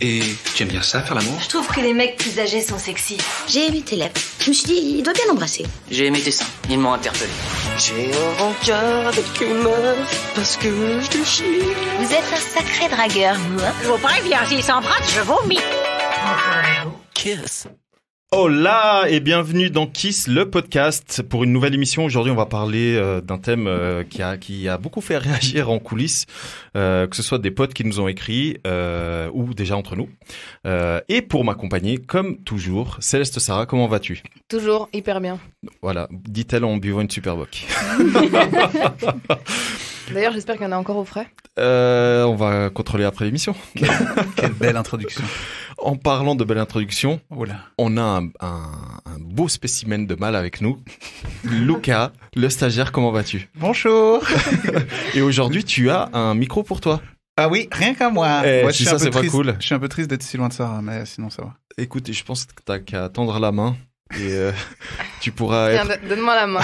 Et tu aimes bien ça, faire l'amour? Je trouve que les mecs plus âgés sont sexy. J'ai aimé tes lèvres. Je me suis dit, il doit bien l'embrasser. J'ai aimé tes seins. Ils m'ont interpellé. J'ai un rencard avec une meuf parce que je te chie. Vous êtes un sacré dragueur, vous, hein? Je vous préviens, s'il s'embrasse, je vomis. Kiss. Hola et bienvenue dans Kiss, le podcast, pour une nouvelle émission. Aujourd'hui, on va parler d'un thème qui a beaucoup fait réagir en coulisses, que ce soit des potes qui nous ont écrit ou déjà entre nous. Et pour m'accompagner, comme toujours, Céleste Sarah, comment vas-tu? Toujours hyper bien. Voilà, dit-elle en buvant une Superboc. D'ailleurs, j'espère qu'il y en a encore au frais. On va contrôler après l'émission. Quelle belle introduction. En parlant de belle introduction, Oula. on a un beau spécimen de mâle avec nous. Lucas, le stagiaire, comment vas-tu? Bonjour. Et aujourd'hui, tu as un micro pour toi. Ah oui, rien qu'à moi. Moi, si ça, c'est pas cool. Je suis un peu triste d'être si loin de Sarah, mais sinon ça va. Écoute, je pense que t'as qu'à tendre la main et tu pourras Tiens, être... donne-moi la main.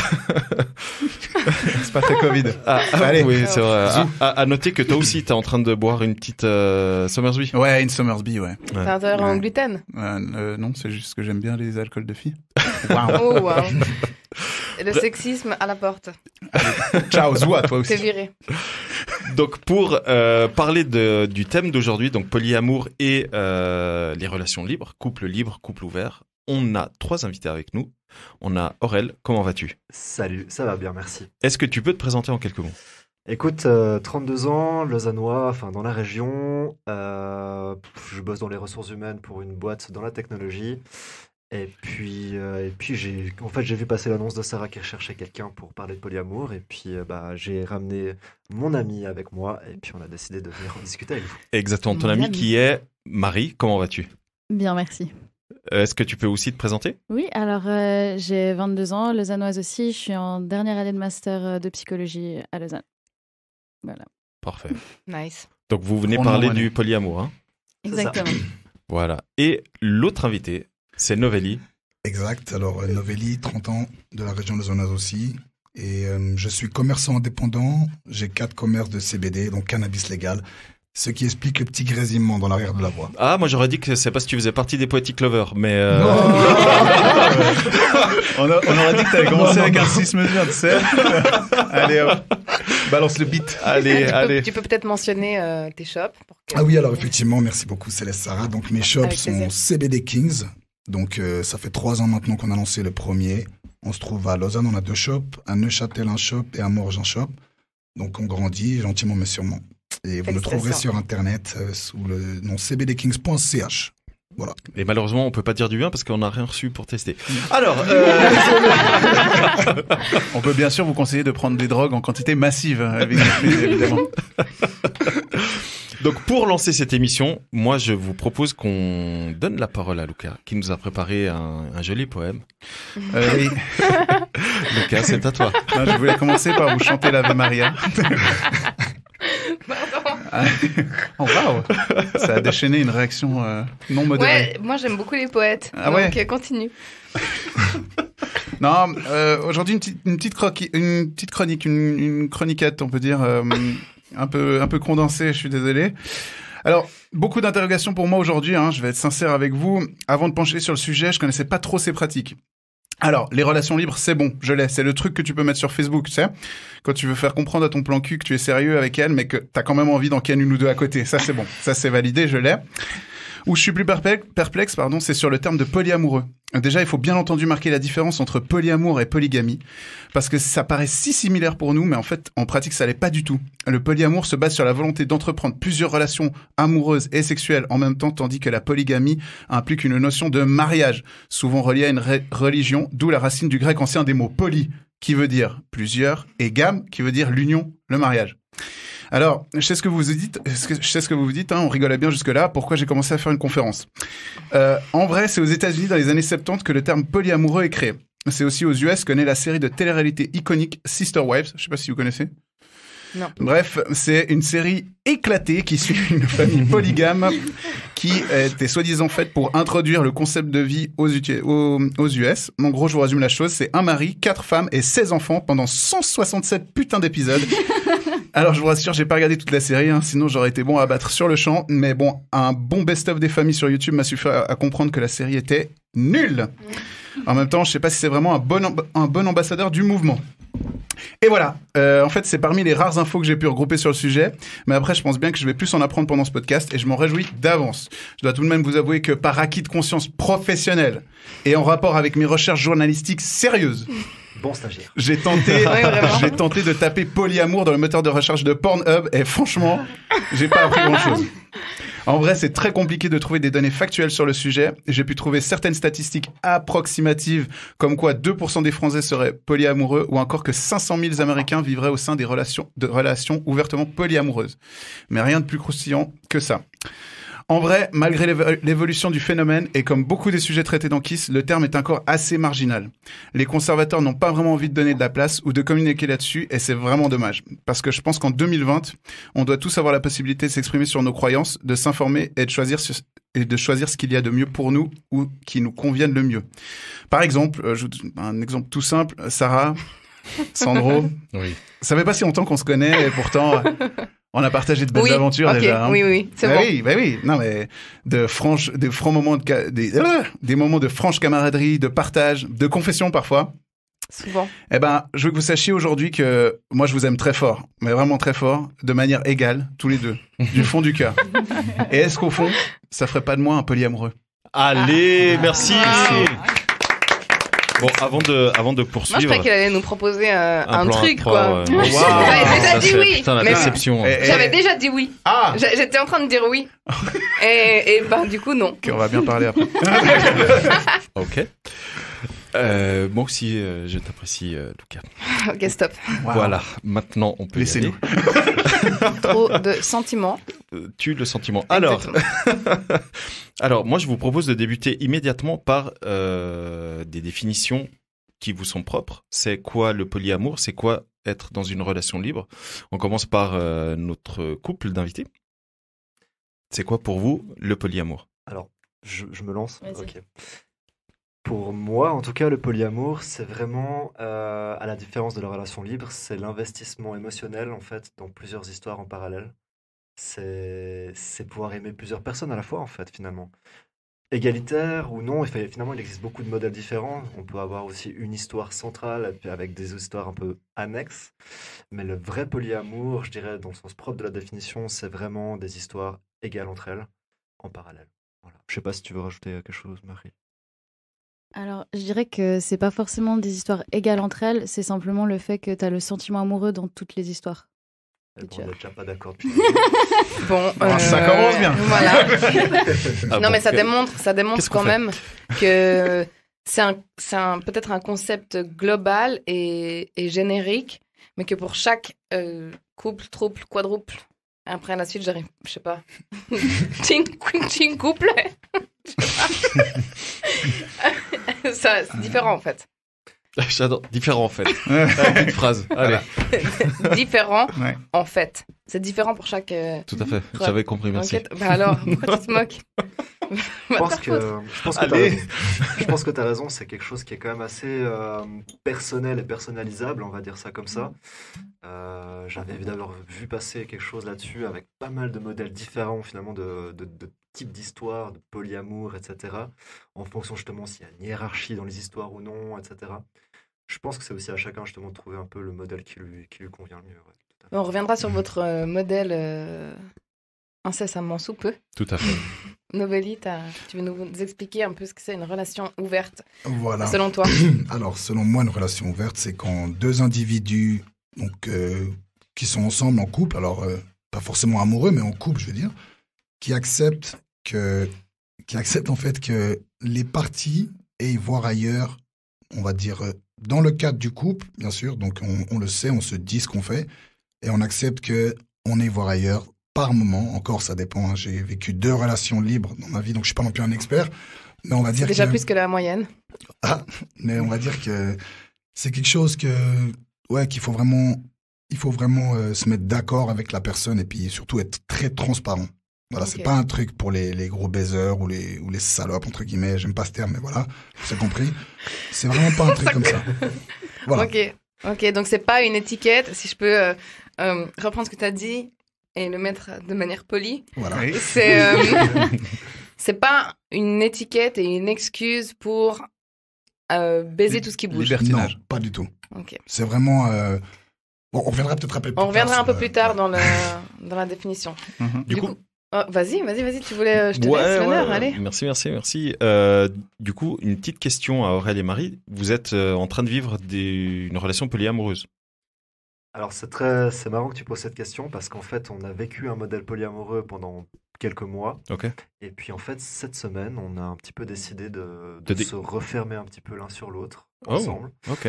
C'est pas très Covid. Allez. Oui, c'est vrai. À noter que toi aussi, t'es en train de boire une petite Somersby. Ouais, une Somersby, ouais. T'as intolérant au gluten? Non, c'est juste que j'aime bien les alcools de filles. Oh, wow. Et le sexisme à la porte. Ciao, Zoua, toi aussi. T'es viré. Donc pour parler du thème d'aujourd'hui, donc polyamour et les relations libres, couple ouvert, on a 3 invités avec nous. On a Aurel, comment vas-tu? Salut, ça va bien, merci. Est-ce que tu peux te présenter en quelques mots? Écoute, 32 ans, lausannois, enfin dans la région. Je bosse dans les ressources humaines pour une boîte dans la technologie. Et puis j'ai vu passer l'annonce de Sarah qui recherchait quelqu'un pour parler de polyamour. Et puis j'ai ramené mon ami avec moi. Et puis on a décidé de venir en discuter avec vous. Exactement, ton ami qui est Marie, comment vas-tu? Bien, merci. Est-ce que tu peux aussi te présenter? Oui, alors j'ai 22 ans, lausannoise aussi. Je suis en dernière année de master de psychologie à Lausanne. Voilà. Parfait. Nice. Donc vous venez parler du polyamour, hein? Exactement. Voilà. Et l'autre invité, c'est Novelli. Exact. Alors Novelli, 30 ans, de la région lausannoise aussi. Et je suis commerçant indépendant. J'ai 4 commerces de CBD, donc cannabis légal. Ce qui explique le petit grésillement dans l'arrière de la voix. Ah, moi j'aurais dit que c'est parce que tu faisais partie des Poetic Lovers, mais... On aurait dit que t'avais commencé avec un 6 mesures, tu sais. Allez, hop. Balance le beat. Allez. Tu peux peut-être mentionner tes shops. Ah oui, alors effectivement, merci beaucoup Céleste Sarah. Donc mes shops Avec sont plaisir. CBD Kings. Donc ça fait 3 ans maintenant qu'on a lancé le premier. On se trouve à Lausanne, on a 2 shops. À Neuchâtel un shop et à Morges un shop. Donc on grandit gentiment mais sûrement. Et vous nous trouverez sur internet sous le nom cbdkings.ch. Voilà. Et malheureusement, on peut pas dire du bien parce qu'on n'a rien reçu pour tester. Alors, On peut bien sûr vous conseiller de prendre des drogues en quantité massive, évidemment. donc pour lancer cette émission, moi je vous propose qu'on donne la parole à Lucas, qui nous a préparé un joli poème. Oui. Lucas, c'est à toi. Non, je voulais commencer par vous chanter l'Ave Maria. Oh waouh, ça a déchaîné une réaction non modérée. Ouais, moi j'aime beaucoup les poètes. Ah donc ouais. Continue. Non, aujourd'hui une petite chronique, une chroniquette, on peut dire, un peu condensée. Je suis désolé. Alors, beaucoup d'interrogations pour moi aujourd'hui. Je vais être sincère avec vous. Avant de pencher sur le sujet, je connaissais pas trop ces pratiques. Alors, les relations libres, c'est bon, je l'ai. C'est le truc que tu peux mettre sur Facebook, tu sais. Quand tu veux faire comprendre à ton plan cul que tu es sérieux avec elle, mais que t'as quand même envie d'en ken une ou deux à côté. Ça, c'est bon. Ça, c'est validé, je l'ai. Où je suis plus perplexe, c'est sur le terme de polyamoureux. Déjà, il faut bien entendu marquer la différence entre polyamour et polygamie, parce que ça paraît si similaire pour nous, mais en fait, en pratique, ça l'est pas du tout. Le polyamour se base sur la volonté d'entreprendre plusieurs relations amoureuses et sexuelles en même temps, tandis que la polygamie implique une notion de mariage, souvent reliée à une religion, d'où la racine du grec ancien des mots poly, qui veut dire plusieurs, et gam, qui veut dire l'union, le mariage. Alors, je sais ce que vous vous dites, on rigolait bien jusque-là, pourquoi j'ai commencé à faire une conférence. En vrai, c'est aux États-Unis dans les années 70 que le terme polyamoureux est créé. C'est aussi aux US que naît la série de télé-réalité iconique Sister Wives, je sais pas si vous connaissez. Non. Bref, c'est une série éclatée qui suit une famille polygame qui était soi-disant faite pour introduire le concept de vie aux US. En gros, je vous résume la chose, c'est un mari, 4 femmes et 16 enfants pendant 167 putains d'épisodes. Alors, je vous rassure, j'ai pas regardé toute la série, hein, sinon j'aurais été bon à battre sur le champ. Mais bon, un bon best-of des familles sur YouTube m'a suffi à comprendre que la série était nulle. En même temps, je sais pas si c'est vraiment un bon ambassadeur du mouvement. Et voilà, en fait, c'est parmi les rares infos que j'ai pu regrouper sur le sujet. Mais après, je pense bien que je vais plus en apprendre pendant ce podcast et je m'en réjouis d'avance. Je dois tout de même vous avouer que par acquis de conscience professionnelle et en rapport avec mes recherches journalistiques sérieuses, Bon stagiaire. j'ai tenté de taper polyamour dans le moteur de recherche de Pornhub et franchement, j'ai pas appris grand-chose. En vrai, c'est très compliqué de trouver des données factuelles sur le sujet. J'ai pu trouver certaines statistiques approximatives, comme quoi 2% des Français seraient polyamoureux, ou encore que 500 000 Américains vivraient au sein des relations ouvertement polyamoureuses. Mais rien de plus croustillant que ça. En vrai, malgré l'évolution du phénomène, et comme beaucoup des sujets traités dans Kiss, le terme est encore assez marginal. Les conservateurs n'ont pas vraiment envie de donner de la place ou de communiquer là-dessus, et c'est vraiment dommage. Parce que je pense qu'en 2020, on doit tous avoir la possibilité de s'exprimer sur nos croyances, de s'informer et de choisir ce qu'il y a de mieux pour nous ou qui nous convienne le mieux. Par exemple, un exemple tout simple, Sarah, Sandro, Oui. ça fait pas si longtemps qu'on se connaît, et pourtant... On a partagé de belles aventures déjà. Hein. Oui, c'est bon. Oui. Non, mais des francs moments des moments de franche camaraderie, de partage, de confession parfois. Souvent. Eh ben, je veux que vous sachiez aujourd'hui que moi, je vous aime très fort, mais vraiment très fort, de manière égale, tous les deux, du fond du cœur. Et est-ce qu'au fond, ça ferait pas de moi un polyamoureux? Allez, merci. Bon, avant de poursuivre. Moi, je croyais qu'elle allait nous proposer un truc, quoi. Wow. J'avais déjà dit oui. Putain, la mais déception. J'avais déjà dit oui. Ah! J'étais en train de dire oui. Et ben, du coup, non. Ok, on va bien parler après. Ok. Moi aussi, je t'apprécie, Lucas. Ok, stop. Wow. Voilà, maintenant on peut y aller. Laissez-nous. Trop de sentiments. Tue le sentiment. Alors, moi, je vous propose de débuter immédiatement par des définitions qui vous sont propres. C'est quoi le polyamour? C'est quoi être dans une relation libre? On commence par notre couple d'invités. C'est quoi pour vous le polyamour? Alors, je me lance. Vas-y. Ok. Pour moi, en tout cas, le polyamour, c'est vraiment, à la différence de la relation libre, c'est l'investissement émotionnel, en fait, dans plusieurs histoires en parallèle. C'est pouvoir aimer plusieurs personnes à la fois, en fait, finalement. Égalitaire ou non, finalement, il existe beaucoup de modèles différents. On peut avoir aussi une histoire centrale, et puis avec des histoires un peu annexes. Mais le vrai polyamour, je dirais, dans le sens propre de la définition, c'est vraiment des histoires égales entre elles, en parallèle. Voilà. Je sais pas si tu veux rajouter quelque chose, Marie. Alors, je dirais que c'est pas forcément des histoires égales entre elles, c'est simplement le fait que tu as le sentiment amoureux dans toutes les histoires. Bon, on n'est déjà pas d'accord depuis. Bon, Ça commence bien. Voilà. Ah Non, bon, mais ça que- démontre Qu'est-ce qu'on quand fait même que c'est peut-être un concept global et générique, mais que pour chaque couple, trouble, quadruple, après la suite, j'arrive, je sais pas, teen couple, ça, c'est différent en fait. J'adore. Différent, en fait. Une phrase. Allez. Différent Ouais. en fait. C'est différent pour chaque Tout à fait. J'avais compris, merci. enquête. Bah alors, pourquoi tu te moques? Je pense que Allez. je pense que tu as raison, c'est quelque chose qui est quand même assez personnel et personnalisable, on va dire ça comme ça. J'avais évidemment vu passer quelque chose là-dessus avec pas mal de modèles différents finalement de types d'histoires, de polyamour, etc. En fonction justement s'il y a une hiérarchie dans les histoires ou non, etc. Je pense que c'est aussi à chacun justement de trouver un peu le modèle qui lui convient le mieux. Ouais, tout à fait. On reviendra sur votre modèle incessamment sous peu. Tout à fait. Novelli, tu veux nous expliquer un peu ce que c'est une relation ouverte, Voilà. selon toi? Alors, selon moi, une relation ouverte, c'est quand deux individus donc, qui sont ensemble en couple, alors pas forcément amoureux, mais en couple, je veux dire, qui acceptent en fait que les parties aient voir ailleurs, on va dire, dans le cadre du couple, bien sûr, donc on le sait, on se dit ce qu'on fait, et on accepte qu'on aille voir ailleurs par moment, encore ça dépend, hein, j'ai vécu 2 relations libres dans ma vie, donc je suis pas non plus un expert, mais on va dire Déjà que... plus que la moyenne. Ah, mais on va dire que c'est quelque chose qu'il faut vraiment, se mettre d'accord avec la personne et puis surtout être très transparent. Voilà, Ok. c'est pas un truc pour les gros baisers ou les salopes, entre guillemets, j'aime pas ce terme, mais voilà, c'est compris. C'est vraiment pas un truc comme ça. Voilà. Ok. Ok, donc c'est pas une étiquette, si je peux reprendre ce que tu as dit et le mettre de manière polie. Voilà. Oui. C'est pas une étiquette et une excuse pour baiser tout ce qui bouge. Non, Libertinage. pas du tout. Ok. C'est vraiment... Bon, on reviendra peut-être un peu plus tard. On reviendra un peu sur, plus tard dans la définition. Mhm. Du coup, Oh, vas-y, tu voulais, je te laisse l'honneur, allez. Merci. Du coup, une petite question à Aurèle et Marie. Vous êtes en train de vivre une relation polyamoureuse. Alors c'est marrant que tu poses cette question parce qu'en fait on a vécu un modèle polyamoureux pendant quelques mois Ok. et puis en fait cette semaine on a un petit peu décidé de De se refermer un petit peu l'un sur l'autre Oh. ensemble Ok.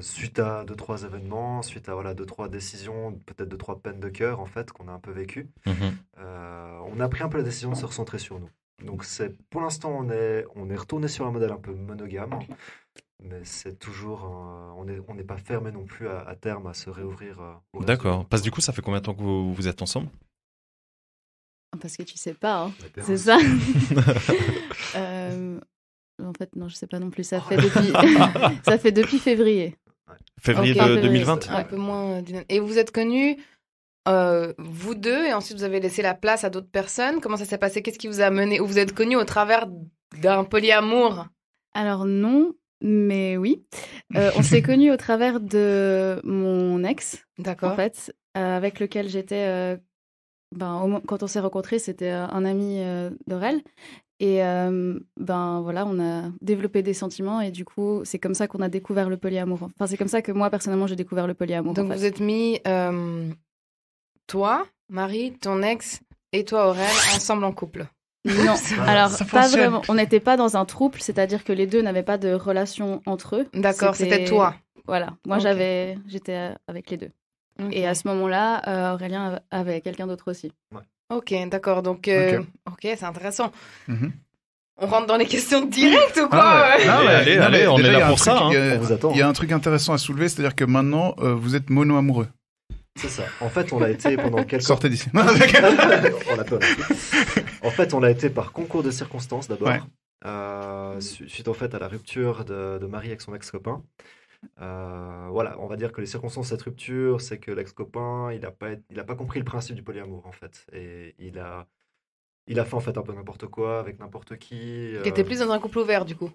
suite à 2-3 événements, suite à 2-3 décisions, peut-être 2-3 peines de cœur en fait qu'on a un peu vécues. Mhm. On a pris un peu la décision de se recentrer sur nous. Donc pour l'instant on est retourné sur un modèle un peu monogame. Mais c'est toujours, on n'est pas fermé non plus à terme à se réouvrir. Au reste D'accord. du Parce que du coup, ça fait combien de temps que vous êtes ensemble? Parce que tu sais pas, hein. monde. C'est ça. En fait, non, je sais pas non plus. Ça fait depuis février. Février Ok. de 2020? Un peu moins dynamique. Et vous êtes connus, vous deux, et ensuite vous avez laissé la place à d'autres personnes. Comment ça s'est passé? Qu'est-ce qui vous a mené? Ou vous êtes connus au travers d'un polyamour? Alors non, mais oui. On s'est connus au travers de mon ex, D'accord. en fait, avec lequel j'étais... quand on s'est rencontrés, c'était un ami d'Aurèle. Et voilà, on a développé des sentiments et du coup, c'est comme ça qu'on a découvert le polyamour. Enfin, c'est comme ça que moi, personnellement, j'ai découvert le polyamour. Donc en fait. vous êtes mis, toi, Marie, ton ex, et toi, Aurèle, ensemble en couple. Non, alors Ça pas fonctionne. vraiment. On n'était pas dans un trouble, c'est-à-dire que les deux n'avaient pas de relation entre eux. D'accord, c'était toi. Voilà, moi Ok. j'étais avec les deux. Ok. Et à ce moment-là, Aurélien avait quelqu'un d'autre aussi. Ok, d'accord. Donc, ok, c'est intéressant. Mhm. On rentre dans les questions directes ou quoi? Ah ouais. ouais. Non, mais- Allez, non, mais on est déjà, là il y a pour un ça, truc, hein. On vous attend. Il y a un truc intéressant à soulever, c'est-à-dire que maintenant, vous êtes mono-amoureux. C'est ça. En fait, on l'a été pendant quelques Sortez d'ici. on a peur. En fait, on l'a été par concours de circonstances d'abord. Ouais. Suite en fait à la rupture de Marie avec son ex-copain. Voilà, on va dire que les circonstances de cette rupture, c'est que l'ex-copain, il a pas compris le principe du polyamour en fait, et il a fait en fait un peu n'importe quoi avec n'importe qui. Il était plus dans un couple ouvert, du coup.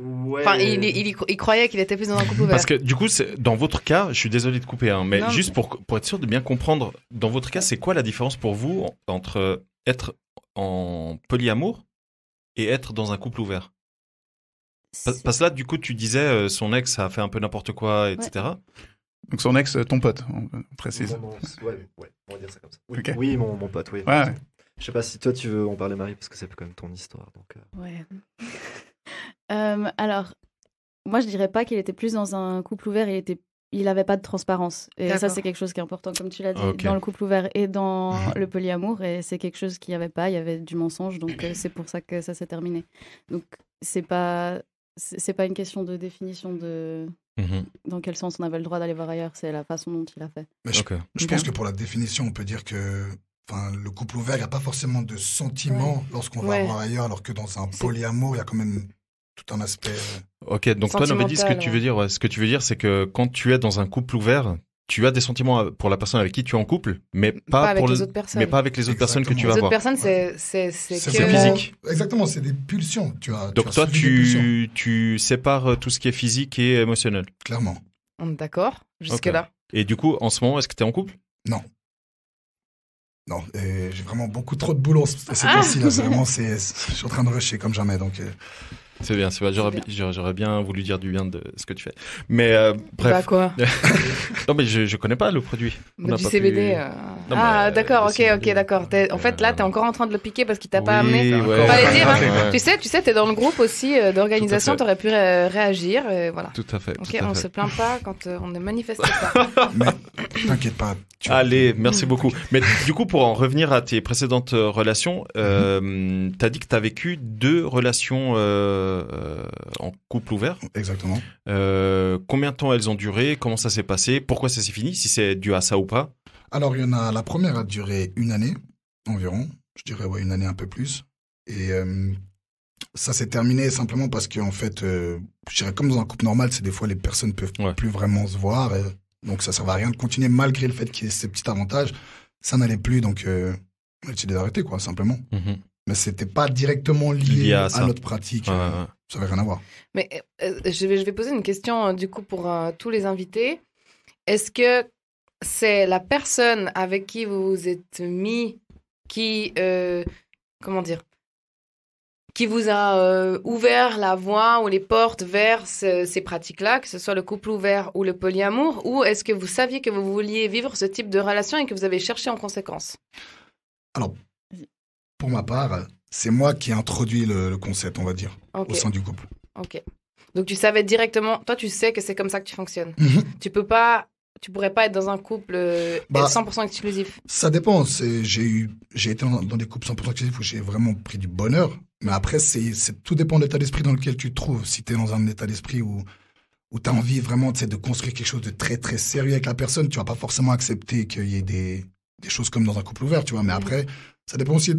Ouais. Enfin, il croyait qu'il était plus dans un couple ouvert. Parce que du coup, dans votre cas, je suis désolé de couper, hein, mais Non, juste pour être sûr de bien comprendre, dans votre cas, c'est quoi la différence pour vous entre être en polyamour et être dans un couple ouvert? Parce que là, du coup, tu disais son ex a fait un peu n'importe quoi, etc. Donc son ex, ton pote, on précise. Ouais, on va dire ça comme ça. Oui, Ok. oui, mon pote, oui. Ouais. Je sais pas si toi tu veux en parler, Marie, parce que c'est quand même ton histoire. Donc, Ouais. Alors, moi, je dirais pas qu'il était plus dans un couple ouvert, il avait pas de transparence. Et ça, D'accord. c'est quelque chose qui est important, comme tu l'as dit, Ok. dans le couple ouvert et dans le polyamour. Et c'est quelque chose qu'il n'y avait pas, il y avait du mensonge, donc c'est pour ça que ça s'est terminé. Donc, c'est pas une question de définition de Mhm. dans quel sens on avait le droit d'aller voir ailleurs, c'est la façon dont il a fait. Mais je Ok. pense que pour la définition, on peut dire que le couple ouvert, il n'y a pas forcément de sentiments lorsqu'on va Ouais. voir ailleurs, alors que dans un polyamour, il y a quand même tout un aspect... Ok, donc toi, Novédi, ce que tu veux dire, ce que tu veux dire, c'est que quand tu es dans un couple ouvert, tu as des sentiments pour la personne avec qui tu es en couple, mais Pas pas, avec pour les autres personnes. mais pas avec les autres personnes que tu Les vas autres voir. personnes, c'est C'est que... vraiment- physique. Exactement, c'est des pulsions. Donc as toi, suivi des pulsions, tu sépares tout ce qui est physique et émotionnel. clairement. D'accord, jusque-là. Et du coup, en ce moment, est-ce que tu es en couple? Non, j'ai vraiment beaucoup trop de boulot ces temps-ci. Là, je suis en train de rusher comme jamais. Donc, C'est bien, c'est bien. J'aurais bien voulu dire du bien de ce que tu fais. Mais Bah bref. quoi? Non, mais je connais pas le produit. On Bah, n'a du pas CBD. Non, Ah, mais, d'accord, le ok, CBD, d'accord. En fait, là, t'es encore en train de le piquer parce qu'il t'a pas Oui, amené. ouais. Fallait dire, hein. Ouais. Tu sais, t'es dans le groupe aussi d'organisation, Tout à fait. t'aurais pu réagir, et voilà. Tout à fait. Ok, tout à on fait. se plaint pas quand on ne manifeste pas. mais t'inquiète pas. Allez, merci beaucoup. Mais du coup, pour en revenir à tes précédentes relations, t'as dit que t'as vécu 2 relations en couple ouvert. Exactement. Combien de temps elles ont duré? Comment ça s'est passé? Pourquoi ça s'est fini? Si c'est dû à ça ou pas? Alors, la première a duré 1 année environ. Je dirais, 1 année un peu plus. Et Ça s'est terminé simplement parce que, en fait, je dirais comme dans un couple normal, c'est des fois les personnes peuvent plus vraiment se voir. Donc, ça ne servait à rien de continuer malgré le fait qu'il y ait ces petits avantages. Ça n'allait plus, donc on a décidé d'arrêter, quoi, simplement. Mais c'était pas directement lié à notre pratique. Ça n'avait rien à voir. Mais je vais poser une question, du coup, pour tous les invités. Est-ce que c'est la personne avec qui vous vous êtes mis qui, comment dire, qui vous a ouvert la voie ou les portes vers ces pratiques-là, que ce soit le couple ouvert ou le polyamour, ou est-ce que vous saviez que vous vouliez vivre ce type de relation et que vous avez cherché en conséquence? Alors, pour ma part, c'est moi qui ai introduit le concept, on va dire, au sein du couple. Ok. Donc tu savais directement, toi tu sais que c'est comme ça que tu fonctionnes. Tu pourrais pas être dans un couple 100% exclusif. Ça dépend. J'ai été dans des couples 100% exclusifs où j'ai vraiment pris du bonheur. Mais après, tout dépend de l'état d'esprit dans lequel tu te trouves. Si tu es dans un état d'esprit où tu as envie vraiment de construire quelque chose de très, très sérieux avec la personne, tu vas pas forcément accepter qu'il y ait des choses comme dans un couple ouvert, tu vois. Mais après, ça dépend aussi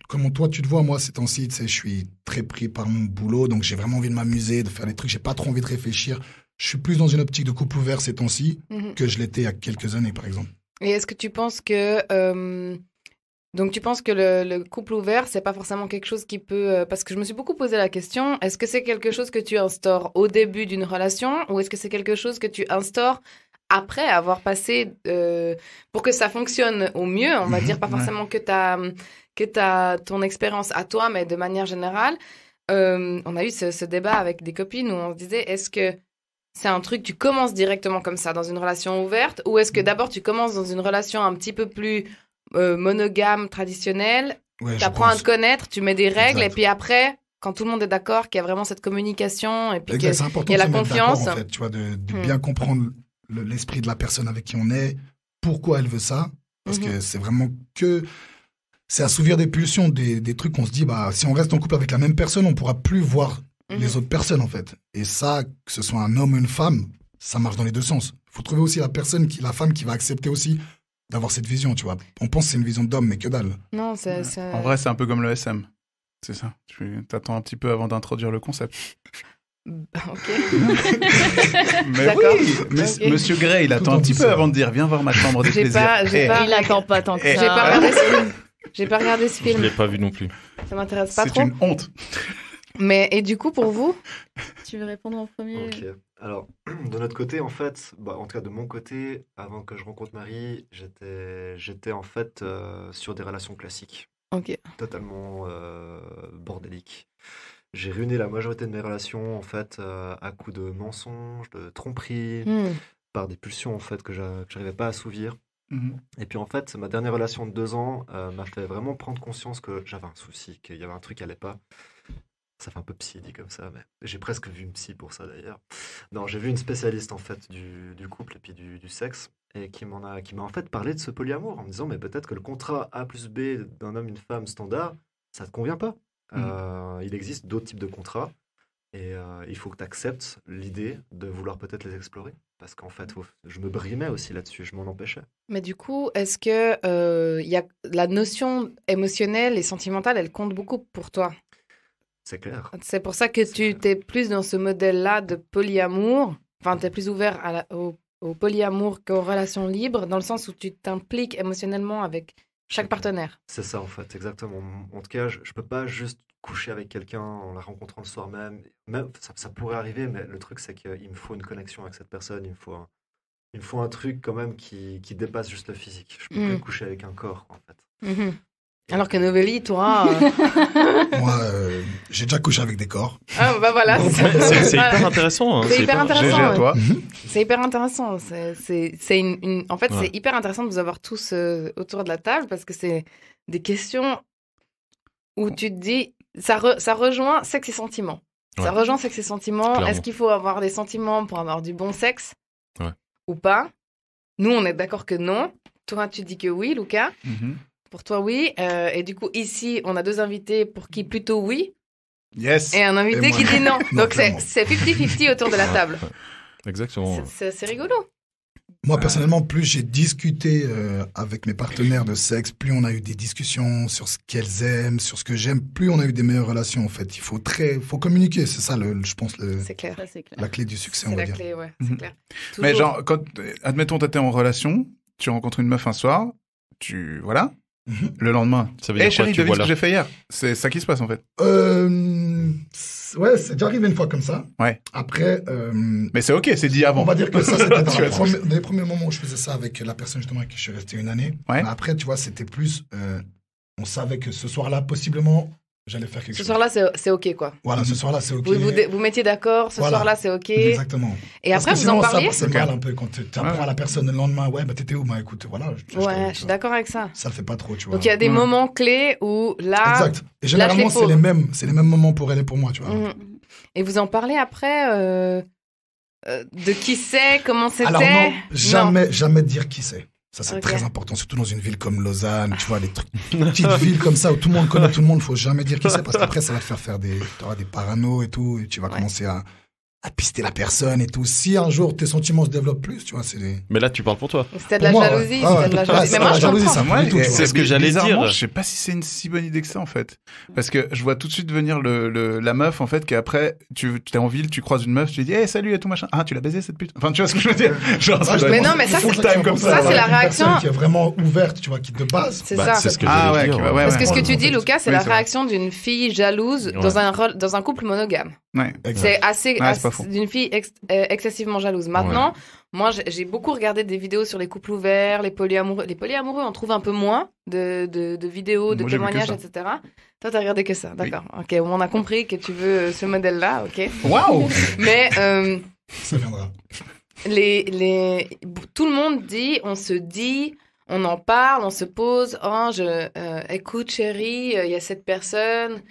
comment toi tu te vois. Moi, ces temps-ci, tu sais, je suis très pris par mon boulot, donc j'ai vraiment envie de m'amuser, de faire des trucs. J'ai pas trop envie de réfléchir. Je suis plus dans une optique de couple ouvert ces temps-ci que je l'étais il y a quelques années, par exemple. Et est-ce que tu penses que... Donc, tu penses que le couple ouvert, c'est pas forcément quelque chose qui peut... parce que je me suis beaucoup posé la question, est-ce que c'est quelque chose que tu instaures au début d'une relation ou est-ce que c'est quelque chose que tu instaures après avoir passé... pour que ça fonctionne au mieux, on va dire, pas forcément que t'as ton expérience à toi, mais de manière générale. On a eu ce débat avec des copines où on se disait, est-ce que c'est un truc, tu commences directement comme ça dans une relation ouverte ou est-ce que d'abord tu commences dans une relation un petit peu plus monogame, traditionnelle, tu apprends à te connaître, tu mets des règles et puis après, quand tout le monde est d'accord, qu'il y a vraiment cette communication et puis qu'il y a la confiance. En fait, tu vois, de bien comprendre l'esprit de la personne avec qui on est, pourquoi elle veut ça, parce que c'est vraiment c'est assouvir des pulsions, des trucs qu'on se dit, si on reste en couple avec la même personne, on pourra plus voir les autres personnes, en fait. Et ça, que ce soit un homme ou une femme, ça marche dans les deux sens. Il faut trouver aussi la femme qui va accepter aussi d'avoir cette vision, tu vois. On pense que c'est une vision d'homme, mais que dalle. Non, En vrai, c'est un peu comme le SM. C'est ça. Tu t'attends un petit peu avant d'introduire le concept. Ok. Mais oui, Monsieur Gray, il attend un petit peu avant de dire viens voir ma chambre des plaisirs. Il attend pas tant que ça. J'ai pas regardé ce film. J'ai pas regardé ce film. Je l'ai pas vu non plus. Ça m'intéresse pas trop. C'est une honte. Mais et du coup pour vous, tu veux répondre en premier? Ok. Alors de notre côté en fait, en tout cas de mon côté, avant que je rencontre Marie, j'étais en fait sur des relations classiques. Ok. Totalement bordéliques. J'ai ruiné la majorité de mes relations en fait à coups de mensonges, de tromperies, par des pulsions en fait que j'arrivais pas à assouvir. Et puis en fait, ma dernière relation de 2 ans m'a fait vraiment prendre conscience que j'avais un souci, qu'il y avait un truc qui allait pas. Ça fait un peu psy dit comme ça, mais j'ai presque vu une psy pour ça d'ailleurs. Non, j'ai vu une spécialiste en fait du couple et puis du sexe et qui m'a en fait parlé de ce polyamour en me disant mais peut-être que le contrat A plus B d'un homme et une femme standard, ça te convient pas. Il existe d'autres types de contrats et il faut que tu acceptes l'idée de vouloir peut-être les explorer parce qu'en fait je me brimais aussi là-dessus, je m'en empêchais. Mais du coup, est-ce que y a la notion émotionnelle et sentimentale, elle compte beaucoup pour toi? C'est clair. C'est pour ça que tu t'es plus dans ce modèle-là de polyamour. Enfin, tu es plus ouvert au polyamour qu'aux relations libres, dans le sens où tu t'impliques émotionnellement avec chaque partenaire. C'est ça, en fait, exactement. En tout cas, je ne peux pas juste coucher avec quelqu'un en la rencontrant le soir même. Ça pourrait arriver, mais le truc, c'est qu'il me faut une connexion avec cette personne. Il me faut un truc quand même qui dépasse juste le physique. Je peux plus coucher avec un corps, en fait. Alors que Novelli, toi... Moi, j'ai déjà couché avec des corps. Ah, bah voilà. C'est hyper intéressant. Hein. C'est hyper intéressant. GG à toi. C'est hyper intéressant. En fait, c'est hyper intéressant de vous avoir tous autour de la table parce que c'est des questions où tu te dis... Ça rejoint sexe et sentiments. Ouais. Ça rejoint sexe et sentiments. Clairement. Est-ce qu'il faut avoir des sentiments pour avoir du bon sexe ou pas? Nous, on est d'accord que non. Toi, tu dis que oui, Lucas. Pour toi, oui. Et du coup, ici, on a 2 invités pour qui plutôt oui. Yes. Et un invité qui dit non. Donc, c'est 50-50 autour de la table. Exactement. C'est rigolo. Moi, personnellement, plus j'ai discuté avec mes partenaires de sexe, plus on a eu des discussions sur ce qu'elles aiment, sur ce que j'aime, plus on a eu des meilleures relations, en fait. Il faut communiquer, c'est ça, je pense, C'est clair. Ça, c'est clair. la clé du succès, on C'est va la dire. clé, ouais, Mhm. c'est clair. Mais Toujours. genre, admettons, t'étais en relation, tu rencontres une meuf un soir, voilà, Mhm. le lendemain. Ça veut Eh dire quoi, chérie, tu devine vois ce que là j'ai fait hier. C'est ça qui se passe en fait. Ouais, c'est déjà arrivé une fois comme ça. Ouais. Après, Mais c'est ok, c'est dit avant. on va dire que ça, c'était dans, Tu vois, dans les premiers moments où je faisais ça avec la personne justement avec qui je suis resté une année. Ouais. Mais après, tu vois, c'était plus, on savait que ce soir-là, possiblement, j'allais faire quelque Ce chose. soir-là, c'est OK, quoi. Voilà, ce soir-là, c'est ok. Vous mettiez d'accord, ce Voilà. soir-là, c'est OK. Exactement. Et Parce après, que vous en sinon, parliez ça passe mal un peu quand tu apprends à la personne le lendemain. Ouais, bah t'étais où? Bah écoute, voilà. Ouais, je suis d'accord avec ça. Ça le fait pas trop, tu vois. Donc, il y a des moments clés où là... Exact. Et généralement, lâche les c'est les mêmes moments pour elle et pour moi, tu vois. Mhm. Et vous en parlez après de qui c'est, comment c'était? Alors non, jamais dire qui c'est. Ça, c'est Ok. très important, surtout dans une ville comme Lausanne, tu vois, les trucs, petites villes comme ça où tout le monde connaît tout le monde, faut jamais dire qui c'est parce qu'après, ça va te faire t'auras des paranos et tout, et tu vas commencer à pister la personne et tout. Si un jour tes sentiments se développent plus, tu vois, c'est des... Mais là, tu parles pour toi. C'était de la Pour moi, jalousie, ouais. c'était de la Ah, jalousie. c'est Mais moi, la je jalousie, comprends. ça me plaît tout, tu vois. C'est ce que j'allais bizarrement, dire. Je sais pas si c'est une si bonne idée que ça en fait, parce que je vois tout de suite venir la meuf en fait qui après tu es en ville, tu croises une meuf, tu lui dis hey, salut et tout machin. Ah tu l'as baisé cette pute. Enfin tu vois ce que je veux dire. Genre, Ouais, ça Mais doit non, être mais ça, full c'est- time comme ça, c'est ouais. la Une réaction. personne qui est vraiment ouverte, tu vois, qui de base. C'est bah, ça. C'est ce que Ah j'allais ouais, dire. ok, ouais, Parce que ce que Ouais, tu en dis, fait. Lucas, c'est Oui, la c'est vrai. réaction d'une fille jalouse Ouais. dans un couple monogame. Ouais. Exact. C'est assez, Ouais, c'est pas faux. d'une fille excessivement jalouse. Maintenant, moi, j'ai beaucoup regardé des vidéos sur les couples ouverts, les polyamoureux. Les polyamoureux, on trouve un peu moins de vidéos, de Moi, j'ai vu que témoignages, ça. etc. Toi, t'as regardé que ça, d'accord. Ok, on a compris que tu veux ce modèle-là, ok. Waouh. Mais Ça viendra. tout le monde dit, on en parle, on se pose. Oh, écoute, chérie, il y a cette personne.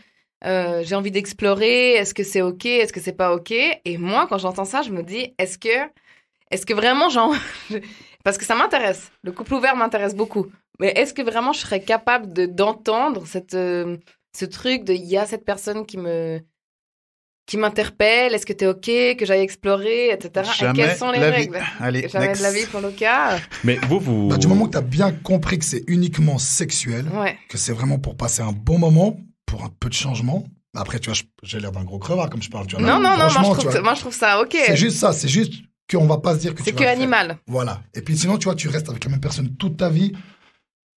J'ai envie d'explorer. Est-ce que c'est ok? Est-ce que c'est pas ok? Et moi, quand j'entends ça, je me dis, est-ce que vraiment, parce que ça m'intéresse. Le couple ouvert m'intéresse beaucoup. Mais est-ce que vraiment je serais capable d'entendre ce truc de, il y a cette personne qui m'interpelle, est-ce que t'es ok, que j'aille explorer, etc. Et Jamais quelles sont les la vie. règles? Allez, Jamais next. de la vie pour Lucas. Mais vous... Bah, du moment que tu as bien compris que c'est uniquement sexuel, Ouais. que c'est vraiment pour passer un bon moment, pour un peu de changement. Après, tu vois, j'ai l'air d'un gros crevard comme je parle. Tu vois, Non, là, franchement, tu vois, moi je trouve ça ok. c'est juste ça, c'est juste qu'on va pas se dire que C'est tu que vas le faire. animal. Voilà. Et puis sinon, tu vois, tu restes avec la même personne toute ta vie.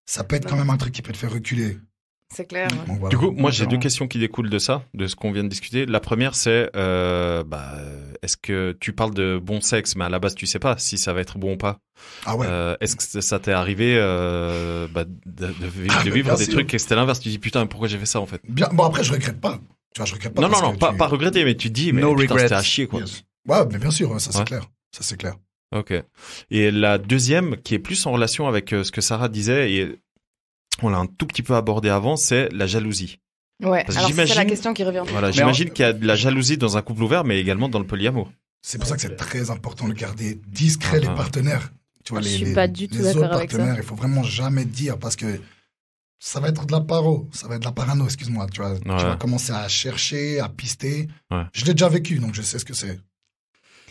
Ça peut être quand même un truc qui peut te faire reculer. C'est clair. Ouais. Donc, voilà. Du coup, moi, j'ai Exactement. deux questions qui découlent de ça, de ce qu'on vient de discuter. La première, c'est, est-ce que tu parles de bon sexe, mais à la base, tu sais pas si ça va être bon ou pas. Ah ouais. Est-ce que ça t'est arrivé de mais vivre bien des sûr. trucs et c'était l'inverse? Tu dis, putain, pourquoi j'ai fait ça, en fait? Bien. Bon, après, je regrette pas. Tu vois, je regrette pas. Non, parce non, que pas, tu- pas regretter, mais tu te dis, mais No putain, regrets. c'était à chier, quoi. Yes. Ouais, mais bien sûr, ça c'est Ouais. clair. Ça c'est clair. Ok. Et la deuxième, qui est plus en relation avec ce que Sarah disait, et on l'a un tout petit peu abordé avant, c'est la jalousie. Ouais. Parce que Alors c'est la j'imagine- question qui revient. Voilà, j'imagine qu'il y a de la jalousie dans un couple ouvert, mais également dans le polyamour. C'est pour ça que c'est très important de garder discret les partenaires. Tu vois, Je les, suis les- pas du tout les d'accord autres avec ça. partenaires, il faut vraiment jamais dire parce que ça va être de la paro, ça va être de la parano, excuse-moi. Tu vois, tu vas commencer à chercher, à pister. Ouais. Je l'ai déjà vécu, donc je sais ce que c'est.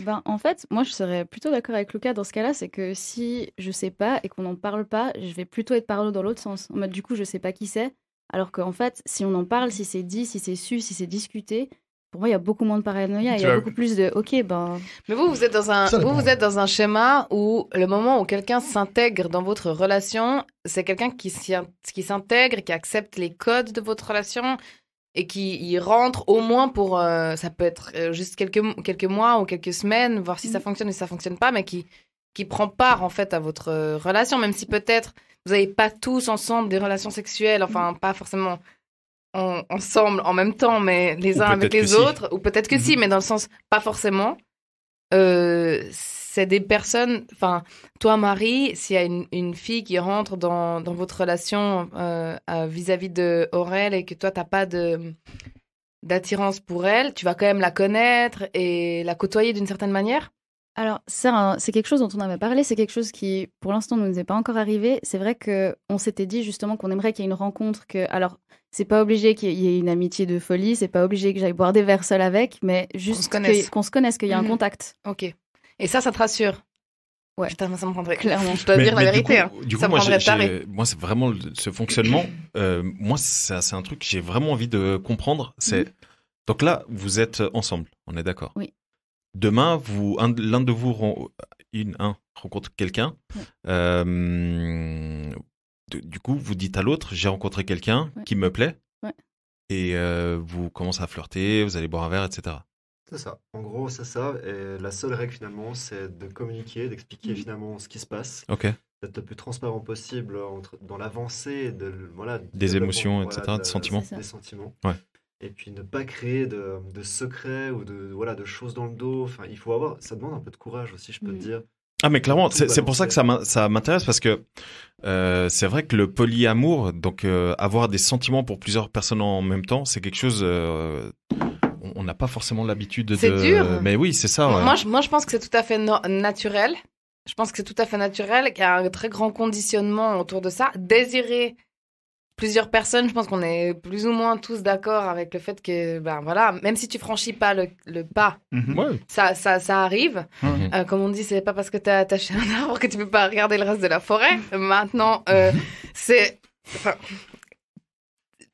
Ben, en fait, moi, je serais plutôt d'accord avec Lucas dans ce cas-là. C'est que si je sais pas et qu'on n'en parle pas, je vais plutôt être parano dans l'autre sens. En mode, du coup, je sais pas qui c'est. Alors qu'en fait, si on en parle, si c'est dit, si c'est su, si c'est discuté, pour moi, il y a beaucoup moins de paranoïa. Il y a beaucoup plus de OK, ben. Mais vous êtes dans un, Ça dépend. vous êtes dans un schéma où le moment où quelqu'un s'intègre dans votre relation, c'est quelqu'un qui s'intègre, qui accepte les codes de votre relation et qui y rentre au moins pour, ça peut être juste quelques mois ou quelques semaines, voir si ça fonctionne ou si ça fonctionne pas, mais qui prend part en fait à votre relation, même si peut-être vous n'avez pas tous ensemble des relations sexuelles, enfin pas forcément ensemble en même temps, mais les Ou uns avec peut-être les que si. autres, ou peut-être que si, mais dans le sens pas forcément. C'est des personnes, enfin, toi Marie, s'il y a une fille qui rentre dans votre relation vis-à-vis de Aurel et que toi t'as pas d'attirance pour elle, tu vas quand même la connaître et la côtoyer d'une certaine manière. Alors, c'est quelque chose dont on avait parlé, c'est quelque chose qui, pour l'instant, ne nous est pas encore arrivé. C'est vrai qu'on s'était dit justement qu'on aimerait qu'il y ait une rencontre, alors, c'est pas obligé qu'il y ait une amitié de folie, c'est pas obligé que j'aille boire des verres seul avec, mais juste qu'on se connaisse, qu'il y ait un contact. Ok. Et ça te rassure? Ouais. Putain, ça me prendrait Clairement. Je dois dire la vérité. Du coup, ça me moi, prendrait taré. moi, c'est vraiment ce fonctionnement. Moi, c'est un truc que j'ai vraiment envie de comprendre. C'est donc là, vous êtes ensemble. On est d'accord. Oui. Demain, l'un de vous rencontre quelqu'un. Du coup, vous dites à l'autre, j'ai rencontré quelqu'un qui me plaît. Ouais. Et vous commencez à flirter, vous allez boire un verre, etc. C'est ça. En gros, c'est ça. Et la seule règle, finalement, c'est de communiquer, d'expliquer finalement ce qui se passe. Ok. D'être le plus transparent possible dans l'avancée des émotions, etc., des sentiments. Des sentiments. Ouais. Et puis ne pas créer de secrets ou de choses dans le dos. Enfin, il faut avoir. Ça demande un peu de courage aussi, je peux te dire. Ah mais clairement, c'est pour ça que ça m'intéresse parce que c'est vrai que le polyamour, donc avoir des sentiments pour plusieurs personnes en même temps, c'est quelque chose. On n'a pas forcément l'habitude de. C'est dur. Mais oui, c'est ça. Ouais. Moi, je pense que c'est tout à fait naturel. Je pense que c'est tout à fait naturel, qu'il y a un très grand conditionnement autour de ça. Désirer plusieurs personnes, je pense qu'on est plus ou moins tous d'accord avec le fait que, ben voilà, même si tu franchis pas le pas, ça arrive. Comme on dit, c'est pas parce que t'as attaché un arbre que tu peux pas regarder le reste de la forêt. Maintenant, c'est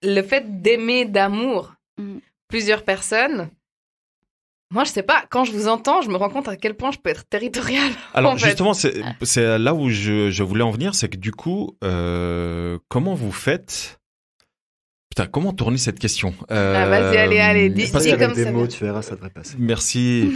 le fait d'aimer d'amour plusieurs personnes. Moi, je sais pas, quand je vous entends, je me rends compte à quel point je peux être territoriale. Alors, justement, c'est là où je voulais en venir, c'est que du coup, comment vous faites... Putain, comment tourner cette question Vas-y, allez, dis comme des ça. mots, tu verras, ça devrait passer. Merci.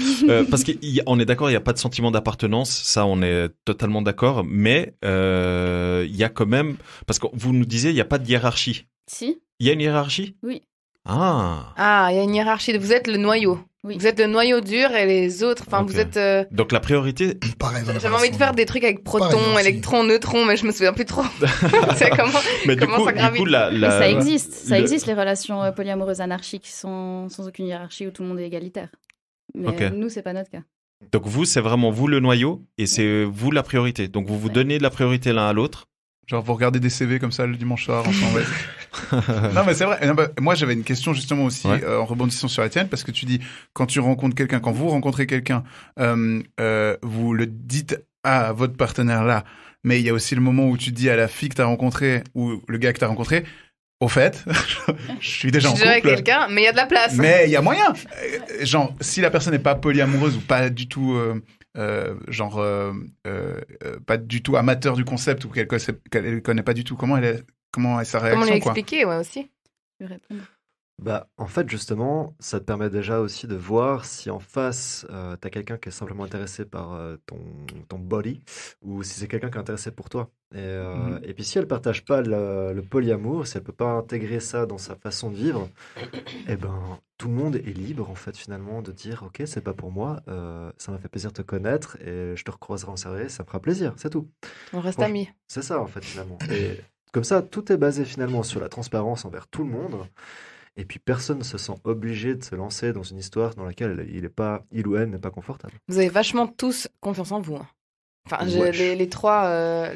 Parce qu'on est d'accord, il n'y a pas de sentiment d'appartenance, ça, on est totalement d'accord, mais il y a quand même... Parce que vous nous disiez, il n'y a pas de hiérarchie. Si. Il y a une hiérarchie ? Oui. Ah, il y a une hiérarchie. Vous êtes le noyau. Oui. Vous êtes le noyau dur et les autres, enfin, vous êtes... Donc la priorité... J'avais envie de faire des trucs avec protons, électrons, neutrons, mais je me souviens plus trop. C'est comment ça gravite. Ça existe les relations polyamoureuses anarchiques sans aucune hiérarchie où tout le monde est égalitaire. Mais nous, c'est pas notre cas. Donc vous, c'est vraiment vous le noyau et c'est vous la priorité. Donc vous vous donnez de la priorité l'un à l'autre. Genre, vous regardez des CV comme ça le dimanche soir ensemble. Non, mais c'est vrai. Moi, j'avais une question justement aussi en rebondissant sur Étienne, parce que tu dis, quand vous rencontrez quelqu'un, vous le dites à votre partenaire là, mais il y a aussi le moment où tu dis à la fille que t'as rencontrée ou le gars que t'as rencontré, au fait, je suis déjà en couple. avec quelqu'un, mais il y a de la place. Mais il y a moyen. Genre, si la personne n'est pas polyamoureuse ou pas du tout... pas du tout amateur du concept ou qu'elle connaît pas du tout, comment est sa réaction, comment lui expliquer, aussi. En fait, justement, ça te permet déjà aussi de voir si en face, t'as quelqu'un qui est simplement intéressé par ton body ou si c'est quelqu'un qui est intéressé pour toi. Et puis si elle partage pas le polyamour, si elle peut pas intégrer ça dans sa façon de vivre, tout le monde est libre, en fait, finalement, de dire « Ok, c'est pas pour moi, ça m'a fait plaisir de te connaître et je te recroiserai en soirée, ça me fera plaisir, c'est tout. » On reste amis. C'est ça, en fait, finalement. Et comme ça, tout est basé, finalement, sur la transparence envers tout le monde. Et puis, personne ne se sent obligé de se lancer dans une histoire dans laquelle il ou elle n'est pas confortable. Vous avez vachement tous confiance en vous. Enfin, les trois.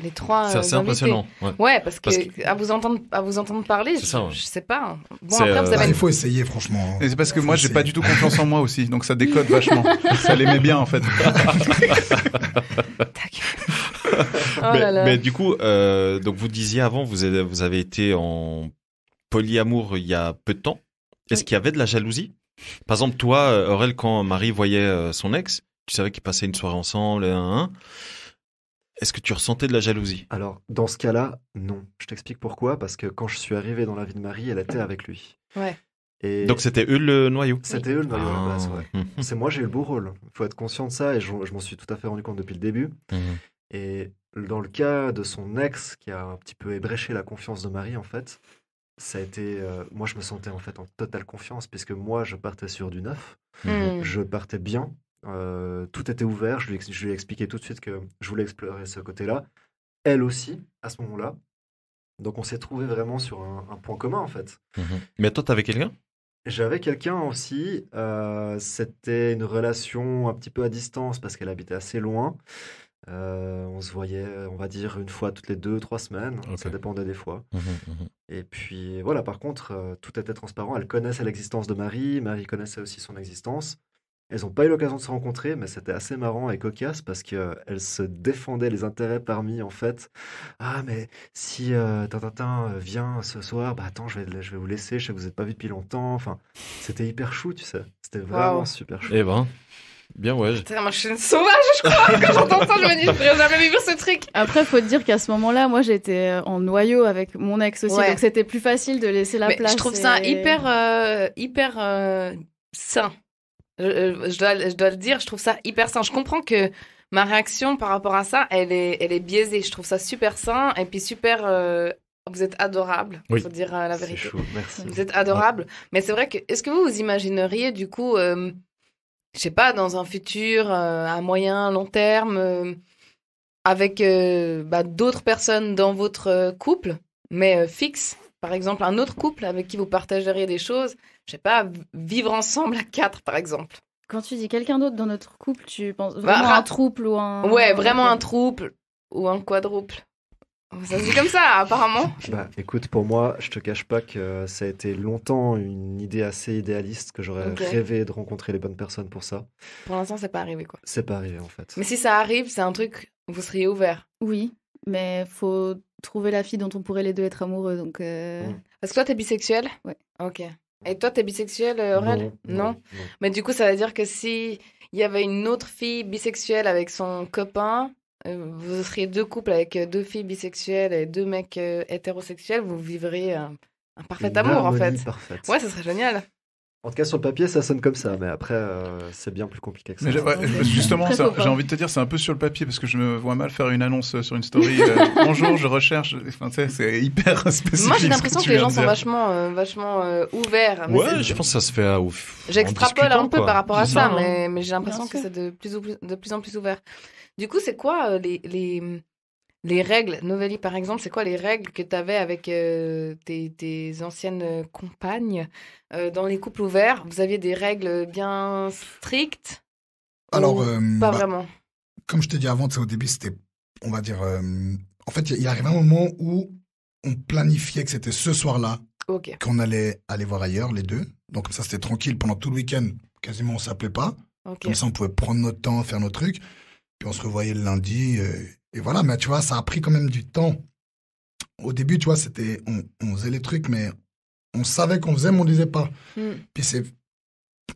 C'est assez impressionnant. Ouais, parce que à vous entendre parler, je sais pas. Bon, après, vous avez il faut essayer, franchement. Et c'est parce que moi, j'ai pas du tout confiance en moi aussi, donc ça décode vachement. Ça les met bien, en fait. Mais du coup, donc vous disiez avant, vous avez été en polyamour il y a peu de temps. Est-ce qu'il y avait de la jalousie ? Par exemple, toi, Aurel, quand Marie voyait son ex, tu savais qu'ils passaient une soirée ensemble, est-ce que tu ressentais de la jalousie ? Alors, dans ce cas-là, non. Je t'explique pourquoi. Parce que quand je suis arrivé dans la vie de Marie, elle était avec lui. Ouais. Et donc, c'était eux le noyau ? C'était eux le noyau à la base, ouais. C'est moi, j'ai eu le beau rôle. Il faut être conscient de ça et je m'en suis tout à fait rendu compte depuis le début. Et dans le cas de son ex, qui a un petit peu ébréché la confiance de Marie, en fait, ça a été... moi, je me sentais en fait en totale confiance puisque moi, je partais sur du neuf. Je partais bien. Tout était ouvert, je lui ai expliqué tout de suite que je voulais explorer ce côté-là. Elle aussi, à ce moment-là. Donc on s'est trouvé vraiment sur un point commun, en fait. Mais toi, t'avais quelqu'un ? J'avais quelqu'un aussi. C'était une relation un petit peu à distance parce qu'elle habitait assez loin. On se voyait, on va dire, une fois toutes les 2-3 semaines. Ça dépendait des fois. Et puis voilà, par contre, tout était transparent. Elle connaissait l'existence de Marie. Marie connaissait aussi son existence. Elles n'ont pas eu l'occasion de se rencontrer, mais c'était assez marrant et cocasse parce qu'elles se défendaient les intérêts parmi, en fait. Ah, mais si Tintin vient ce soir, bah attends, je vais vous laisser, je sais que vous n'êtes pas vu depuis longtemps. Enfin, c'était hyper chou, tu sais. C'était vraiment super chou. Eh ben, bien ouais. Putain, moi je suis une sauvage, je crois. Quand j'entends ça, je me dis, je pourrais jamais vivre ce truc. Après, faut te dire qu'à ce moment-là, moi, j'étais en noyau avec mon ex aussi, Ouais. donc c'était plus facile de laisser la Mais place. je trouve ça hyper sain. Je dois le dire, je trouve ça hyper sain. Je comprends que ma réaction par rapport à ça, elle est biaisée. Je trouve ça super sain et puis super. Vous êtes adorable, Oui. faut dire la C'est vérité. chou, merci. Vous êtes adorable. Mais c'est vrai que, est-ce que vous imagineriez du coup, je sais pas, dans un futur à moyen, long terme, avec d'autres personnes dans votre couple, mais fixe, par exemple, un autre couple avec qui vous partageriez des choses, je sais pas, vivre ensemble à 4, par exemple. Quand tu dis quelqu'un d'autre dans notre couple, tu penses vraiment à un trouble ou un... Ouais, vraiment un trouble ou un quadruple. Ça se dit comme ça, apparemment. Bah, écoute, pour moi, je te cache pas que ça a été longtemps une idée assez idéaliste, que j'aurais Ok. rêvé de rencontrer les bonnes personnes pour ça. Pour l'instant, c'est pas arrivé, quoi. C'est pas arrivé, en fait. Mais si ça arrive, c'est un truc, vous seriez ouvert. Oui, mais faut trouver la fille dont on pourrait les deux être amoureux, donc... Parce que toi, t'es bisexuel? Ouais. Ok. Et toi, t'es bisexuel, Aurel? Non. Mais du coup, ça veut dire que si il y avait une autre fille bisexuelle avec son copain, vous seriez deux couples avec deux filles bisexuelles et deux mecs hétérosexuels, vous vivriez un parfait Une amour, en harmonie fait. parfaite. Ouais, ça serait génial. En tout cas, sur le papier, ça sonne comme ça, mais après, c'est bien plus compliqué que ça. Mais justement, Très faux, j'ai envie de te dire, c'est un peu sur le papier parce que je me vois mal faire une annonce sur une story. Bonjour, je recherche. Enfin, tu sais, c'est hyper spécifique. Moi, j'ai ce l'impression tu que les viens gens de sont dire. vachement ouverts. Mais Ouais, je pense que ça se fait en j'extrapole discutant, un peu quoi. par rapport à C'est ça, ça, hein. mais j'ai l'impression Bien que sûr. c'est de plus en plus ouvert. Du coup, c'est quoi les règles, Novelli par exemple, c'est quoi les règles que tu avais avec tes anciennes compagnes dans les couples ouverts? Vous aviez des règles bien strictes? Alors, Ou pas vraiment. comme je t'ai dit avant, tu sais, au début, c'était, on va dire, en fait, il arrivait un moment où on planifiait que c'était ce soir-là Ok. qu'on allait aller voir ailleurs, les deux. Donc, comme ça, c'était tranquille. Pendant tout le week-end, quasiment, on s'appelait pas. Ok. Comme ça, on pouvait prendre notre temps, faire nos trucs. Puis, on se revoyait le lundi. Et voilà, mais tu vois, ça a pris quand même du temps. Au début, tu vois, c'était, on faisait les trucs, mais on savait qu'on faisait, mais on disait pas. Puis c'est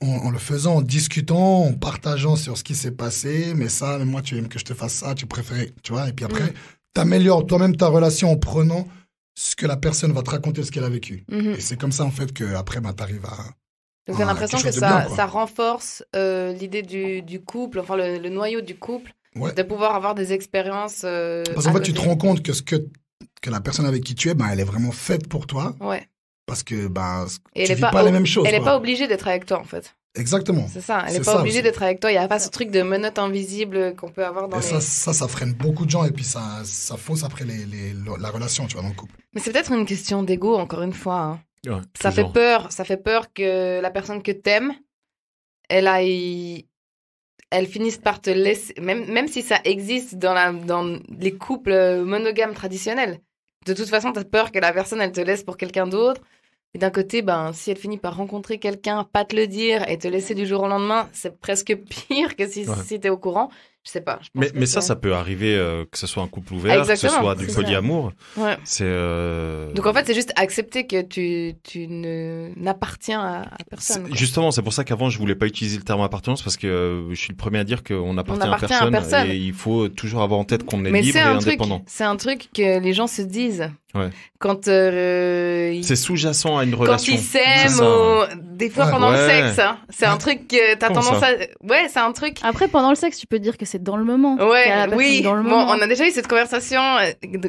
en le faisant, en discutant, en partageant sur ce qui s'est passé, mais ça, moi, tu aimes que je te fasse ça, tu préférais, tu vois. Et puis après, t'améliores toi-même ta relation en prenant ce que la personne va te raconter, ce qu'elle a vécu. Et c'est comme ça, en fait, que après, bah, t'arrives à... Donc, j'ai l'impression que quelque chose de bien, quoi. ça renforce l'idée du couple, enfin le noyau du couple, Ouais. de pouvoir avoir des expériences. Parce qu'en fait, tu te rends compte que la personne avec qui tu es, bah, elle est vraiment faite pour toi. Ouais. Parce que bah, Et tu vis pas les mêmes choses. Elle n'est quoi. pas obligée d'être avec toi, en fait. Exactement. C'est ça, elle C'est n'est pas ça obligée aussi. d'être avec toi. Il n'y a pas ce truc de menottes invisibles qu'on peut avoir dans Et les... ça freine beaucoup de gens et puis ça fausse après la relation, tu vois, dans le couple. Mais c'est peut-être une question d'ego, encore une fois. Hein. Ouais, Ça fait toujours. peur. Ça fait peur que la personne que t'aimes, elle finisse par te laisser... Même si ça existe dans les couples monogames traditionnels. De toute façon, t'as peur que la personne, elle te laisse pour quelqu'un d'autre. Et d'un côté, ben, si elle finit par rencontrer quelqu'un, pas te le dire et te laisser du jour au lendemain, c'est presque pire que si t'es au courant. Je sais pas. Je pense que Mais ça, c'est- ça peut arriver que ce soit un couple ouvert, que ce Exactement, soit du c'est ça. polyamour. Ouais. C'est. Donc en fait, c'est juste accepter que tu n'appartiens à personne. quoi. Justement, c'est pour ça qu'avant, je voulais pas utiliser le terme appartenance parce que je suis le premier à dire qu'on appartient, appartient à personne. et il faut toujours avoir en tête qu'on est Mais libre c'est et un truc, indépendant. c'est un truc que les gens se disent. Ouais. Quand C'est sous-jacent à une relation. Quand ils s'aiment, C'est ça. des fois Ouais. pendant le Ouais. sexe, hein. C'est un truc que t'as Comment tendance ça à... Ouais, c'est un truc... Après, pendant le sexe, tu peux dire que c'est dans le moment. qu'il y a Ouais, la personne oui. dans le Bon, moment. on a déjà eu cette conversation,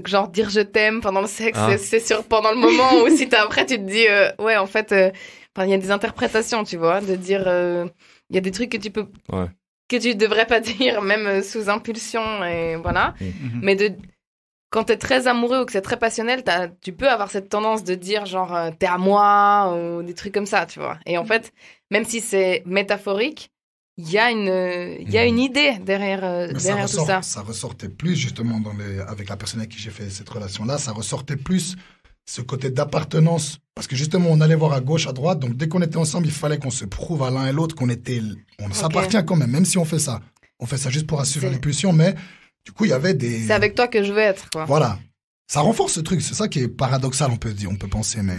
genre dire je t'aime pendant le sexe, Ah. c'est sûr pendant le moment ou si après tu te dis, ouais, en fait, il y a des interprétations, tu vois, de dire, il y a des trucs que tu peux, Ouais. que tu devrais pas dire, même sous impulsion et voilà. Mhm. Mais quand t'es très amoureux ou que c'est très passionnel, tu peux avoir cette tendance de dire genre t'es à moi ou des trucs comme ça, tu vois. Et en fait, même si c'est métaphorique, il y a une idée derrière, Mais derrière tout ça. ça ressortait plus justement avec la personne avec qui j'ai fait cette relation-là, ça ressortait plus ce côté d'appartenance. Parce que justement, on allait voir à gauche, à droite. Donc, dès qu'on était ensemble, il fallait qu'on se prouve à l'un et l'autre on s'appartient quand même si on fait ça. On fait ça juste pour assurer les pulsions, mais du coup, il y avait des... C'est avec toi que je veux être, quoi. Voilà. Ça renforce ce truc. C'est ça qui est paradoxal, on peut penser, mais...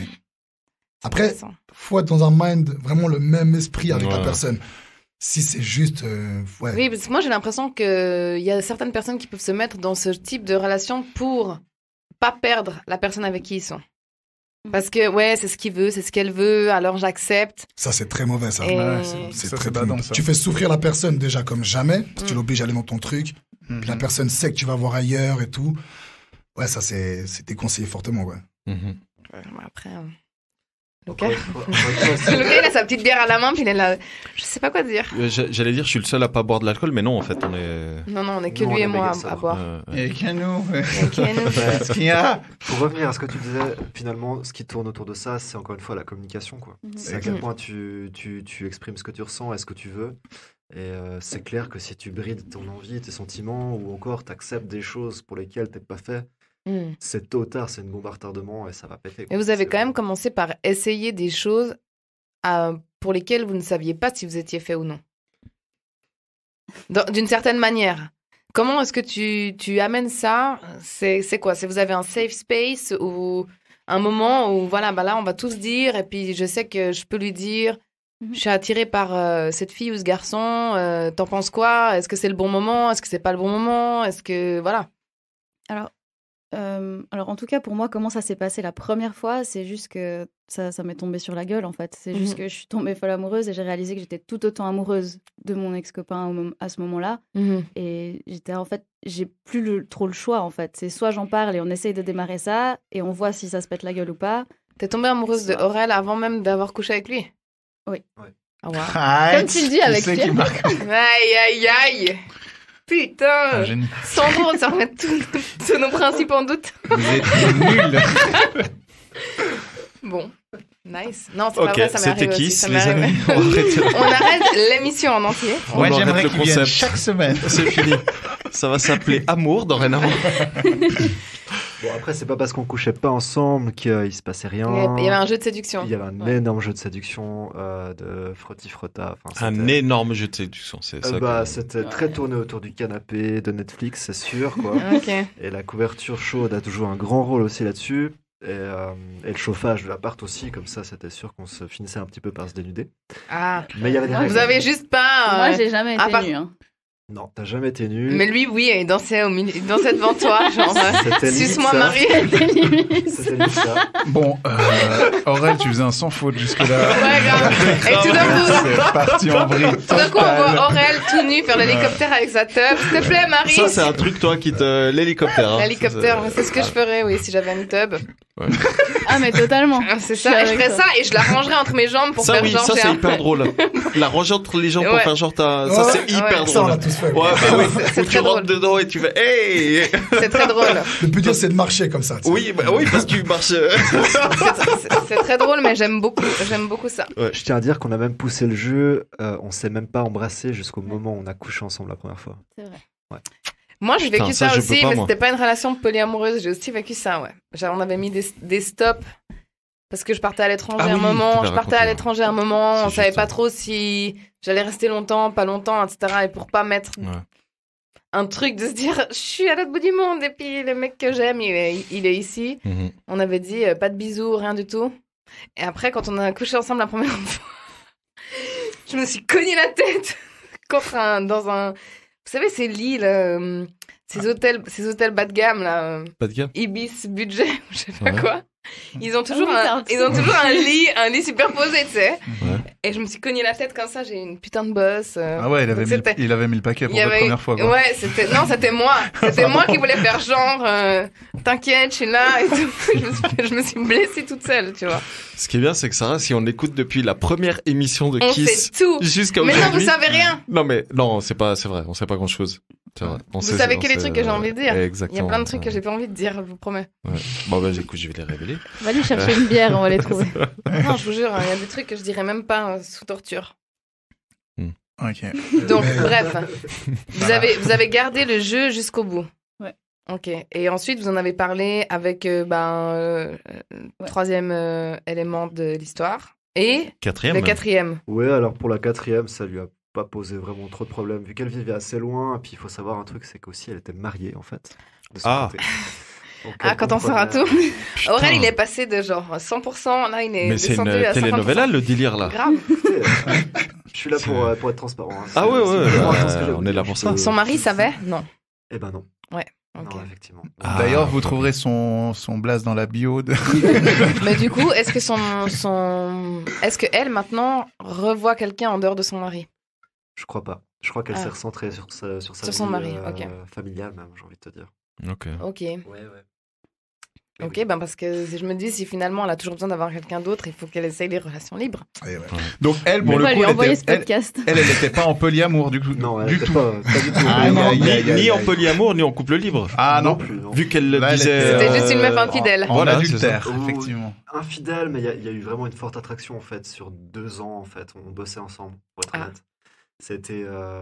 Après, faut être dans un mind, vraiment le même esprit avec la personne. Si c'est juste... Oui, parce que moi, j'ai l'impression qu'il y a certaines personnes qui peuvent se mettre dans ce type de relation pour pas perdre la personne avec qui ils sont. Parce que, c'est ce qu'il veut, c'est ce qu'elle veut, alors j'accepte. Ça, c'est très mauvais, ça. C'est très badant, ça. Tu fais souffrir la personne déjà comme jamais, parce que tu l'obliges à aller dans ton truc. Puis la personne sait que tu vas voir ailleurs et tout. Ouais, ça, c'est déconseillé fortement, ouais. Après... Lucas, il a sa petite bière à la main, puis il est là. Je sais pas quoi dire. J'allais dire, je suis le seul à pas boire de l'alcool, mais non, en fait, on est. Non, on est que lui et moi à boire. Et qu'à nous. Ce qu'il y a. Pour revenir à ce que tu disais, finalement, ce qui tourne autour de ça, c'est encore une fois la communication, quoi. C'est à quel point tu exprimes ce que tu ressens et ce que tu veux. Et c'est clair que si tu brides ton envie, tes sentiments, ou encore t'acceptes des choses pour lesquelles t'es pas fait, c'est tôt ou tard, c'est une bombe à retardement et ça va péter. Mais vous avez quand même commencé par essayer des choses pour lesquelles vous ne saviez pas si vous étiez fait ou non. D'une certaine manière. Comment est-ce que tu amènes ça ? C'est quoi ? C'est vous avez un safe space ou un moment où voilà, là on va tous dire et puis je sais que je peux lui dire je suis attirée par cette fille ou ce garçon, t'en penses quoi ? Est-ce que c'est le bon moment ? Est-ce que c'est pas le bon moment ? Est-ce que voilà. Alors en tout cas pour moi comment ça s'est passé la première fois, c'est juste que ça m'est tombé sur la gueule en fait. C'est juste que je suis tombée folle amoureuse et j'ai réalisé que j'étais tout autant amoureuse de mon ex-copain à ce moment-là. Et j'ai plus trop le choix en fait. C'est soit j'en parle et on essaye de démarrer ça et on voit si ça se pète la gueule ou pas. T'es tombée amoureuse de Aurel avant même d'avoir couché avec lui ? Oui. Oh, wow. Comme tu le dis avec Pierre. Aïe. Putain, Sandro, ça remet tous nos principes en doute. Vous êtes nuls. Bon, nice. Non, c'est pas vrai, ça m'est arrivé aussi. Kiss, les amis. On arrête l'émission en entier. Ouais, j'aimerais qu'il vienne chaque semaine. C'est fini. Ça va s'appeler Amour dorénavant. Bon, après, c'est pas parce qu'on couchait pas ensemble qu'il se passait rien. Il y avait un jeu de séduction. Il y avait un énorme jeu de séduction, de frotti-frotta. Un énorme jeu de séduction, c'est ça. C'était très tourné autour du canapé de Netflix, c'est sûr, quoi. Et la couverture chaude a toujours un grand rôle aussi là-dessus. Et le chauffage de l'appart aussi, comme ça, c'était sûr qu'on se finissait un petit peu par se dénuder. Mais il y avait des règles. Vous avez juste pas... Moi, j'ai jamais été nue, hein. Non, t'as jamais été nu. Mais lui, oui, il dansait devant toi, genre, suce-moi Marie. C'était ça. Bon, Aurel, tu faisais un sans faute jusque-là. Ouais, grave. Et tout d'un coup, c'est parti en vrille. Tout d'un coup, on voit Aurel tout nu faire l'hélicoptère avec sa teub. S'il te plaît, Marie. Ça, c'est un truc, toi, l'hélicoptère. Hein. L'hélicoptère, c'est ce que je ferais, oui, si j'avais une teub. Ouais. Ah, mais totalement. C'est ça, je ferais ça et je la rangerais entre mes jambes pour faire genre. Ça, c'est hyper drôle. La ranger entre les jambes pour faire genre ça, c'est hyper drôle. Ça, on l'a tous fait. Ouais, bah oui. Où tu rentres dedans et tu fais hey. C'est très drôle. Le plus dur, c'est de marcher comme ça. Oui, parce que tu marches. C'est très drôle, mais j'aime beaucoup ça. Ouais. Je tiens à dire qu'on a même poussé le jeu, on s'est même pas embrassé jusqu'au moment où on a couché ensemble la première fois. C'est vrai. Ouais. Moi, j'ai vécu ça aussi, mais moi. c'était pas une relation polyamoureuse. J'ai aussi vécu ça, ouais. On avait mis des stops parce que je partais à l'étranger un moment. On savait pas trop si j'allais rester longtemps, pas longtemps, etc. Et pour pas mettre un truc de se dire, je suis à l'autre bout du monde et puis le mec que j'aime, il est ici. On avait dit pas de bisous, rien du tout. Et après, quand on a couché ensemble la première fois, je me suis cogné la tête dans un... Vous savez, ces lits, là, ces hôtels bas de gamme, là. Bas de gamme. Ibis, budget, je sais pas quoi. Ils ont toujours un lit superposé, tu sais. Ouais. Et je me suis cogné la tête comme ça, j'ai une putain de bosse. Ah ouais, il avait mis le paquet pour la première fois. Quoi. Ouais, c'était moi. C'était moi qui voulais faire genre, t'inquiète, je suis là et tout. Je me suis blessée toute seule, tu vois. Ce qui est bien, c'est que Sarah, si on écoute depuis la première émission de Kiss jusqu'à aujourd'hui. Mais non, vous savez rien. Non, c'est vrai, on sait pas grand chose. Vous savez quels trucs que j'ai envie de dire. Exactement. Il y a plein de trucs que j'ai pas envie de dire, je vous promets. Ouais. Bon, écoute, je vais les révéler. On va aller chercher une bière, on va les trouver. Non, je vous jure, il y a des trucs que je dirais même pas sous torture. Ok. Donc, bref, vous avez gardé le jeu jusqu'au bout. Ouais. Ok. Et ensuite, vous en avez parlé avec troisième élément de l'histoire. Et Quatrième. le quatrième. Ouais, alors pour la quatrième, ça lui a pas posé vraiment trop de problèmes, vu qu'elle vivait assez loin. Puis il faut savoir un truc, c'est qu'aussi elle était mariée en fait. De son côté. Donc, elle Quand on saura tout. Putain. Aurel, il est passé de genre 100%, là, il est Mais c'est descendu une à 50%. telenovela, le délire, là. Grave. Écoutez, je suis là pour être transparent. Hein. Ah ouais, C'est vraiment intense ce que j'ai on est là voulu. pour ça. Son mari savait? Non. Eh ben non. Ok. Non, effectivement. Ah. D'ailleurs, vous trouverez son blaze dans la bio. Mais du coup, est-ce que est-ce que elle maintenant revoit quelqu'un en dehors de son mari? Je crois pas. Je crois qu'elle Ah. s'est recentrée sur sa Sur vie, son mari, ok. familiale même, j'ai envie de te dire. Ok. Ok. Ouais. Ok, ben parce que si je me dis, si finalement elle a toujours besoin d'avoir quelqu'un d'autre, il faut qu'elle essaye les relations libres. Donc elle, pour On le va coup, lui elle envoyer était, ce podcast. elle n'était pas en polyamour du coup. Non, elle du était tout. pas du tout. Ah, non. Ni en polyamour, ni en couple libre. Ah non. plus, non. Vu qu'elle le Là, elle disait. était- C'était juste une meuf infidèle. En Voilà, adultère, c'est ça. effectivement. Infidèle, mais il y a eu vraiment une forte attraction en fait sur 2 ans en fait. On bossait ensemble, pour être Ah. honnête.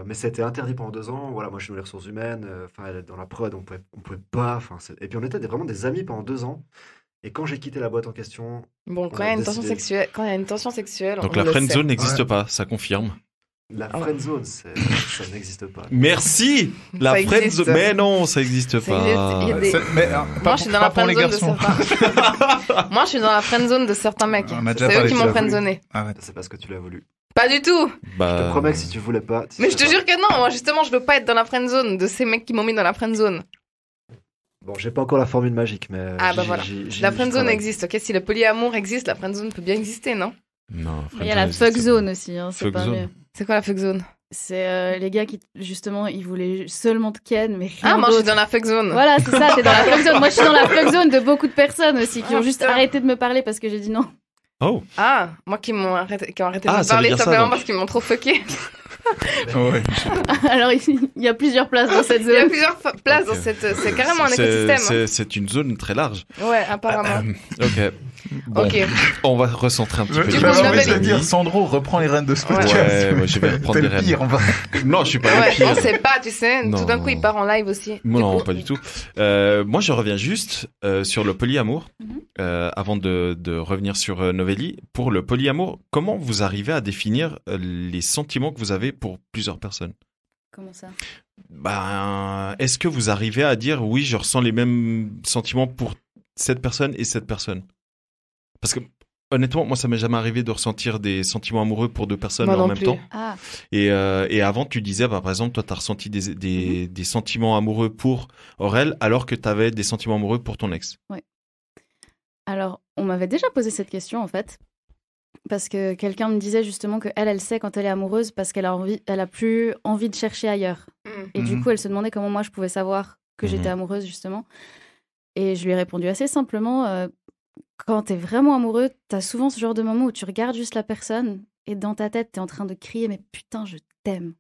Mais c'était interdit pendant 2 ans. Voilà, moi je suis dans les ressources humaines. Enfin, elle est dans la prod, on pouvait pas. Et puis on était vraiment des amis pendant 2 ans. Et quand j'ai quitté la boîte en question, Bon, On quand il y a a une tension décidé. sexuelle, Donc on la le friend sait. zone n'existe pas, ça confirme. la Ah. friendzone, ça n'existe pas. Merci. La Ça friend existe. zone. Mais non, ça n'existe Ça pas. existe, il y a des- Mais, Moi, je suis dans la pour les friend zone de garçons. certains. Moi, je suis dans la friend zone de certains mecs. On a déjà C'est eux parlé qui de m'ont ça. friendzoné. Arrête. C'est parce que tu l'as voulu. Pas du tout. Je Bah, te promets que si tu voulais pas. tu Mais je te serais jure que non. Moi, justement, je veux pas être dans la friend zone de ces mecs qui m'ont mis dans la friend zone. pas. Bon, j'ai pas encore la formule magique, mais. Ah bah voilà. La friend zone travaille. existe. Ok, si le polyamour existe, la friend zone peut bien exister, non? non. Il y a la fuck zone aussi, hein, c'est Fuck pas zone. mieux. C'est quoi la fuck zone? C'est les gars qui, justement, ils voulaient seulement te ken, mais rien Ah, moi, je suis d'autre. dans la fuck zone. Voilà, c'est ça, t'es dans la fuck zone. Moi, je suis dans la fuck zone de beaucoup de personnes aussi qui Ah, ont juste putain. arrêté de me parler parce que j'ai dit non. Oh. Ah, moi qui ont arrêté de Ah, me ça veut parler dire ça, simplement donc. parce qu'ils m'ont trop fucké. Ouais. Alors, il y a plusieurs places dans cette Il y a zone. plusieurs places Ok. dans cette. C'est carrément un écosystème. C'est une zone très large. Ouais, apparemment. Ok. Bon, Ok. on va recentrer un petit peu. Du Tu coup, vas on envie avait de dit- dire, Sandro, reprends les rênes de ce Ouais. podcast. Ouais, moi, je vais reprendre T'es les le rênes. pire, on va. Non, je suis pas Ouais, le pire. on sait pas, tu sais. Non. Tout d'un coup, il part en live aussi. Non, Du coup- pas du tout. Moi, je reviens juste sur le polyamour, avant de revenir sur Novelli. Pour le polyamour, comment vous arrivez à définir les sentiments que vous avez pour plusieurs personnes? Comment ça? Ben, est-ce que vous arrivez à dire, oui, je ressens les mêmes sentiments pour cette personne et cette personne? Parce que, honnêtement, moi, ça m'est jamais arrivé de ressentir des sentiments amoureux pour 2 personnes Moi en non même plus. temps. Ah, Et avant, tu disais, bah, par exemple, toi, tu as ressenti des sentiments amoureux pour Aurel, alors que tu avais des sentiments amoureux pour ton ex. alors, on m'avait déjà posé cette question, en fait. Parce que quelqu'un me disait justement que elle sait quand elle est amoureuse parce qu'elle a plus envie de chercher ailleurs. Mm. Et du Mhm. coup, elle se demandait comment moi je pouvais savoir que j'étais Mhm. amoureuse, justement. Et je lui ai répondu assez simplement, quand t'es vraiment amoureux, t'as souvent ce genre de moment où tu regardes juste la personne et dans ta tête, t'es en train de crier, mais putain, je t'aime.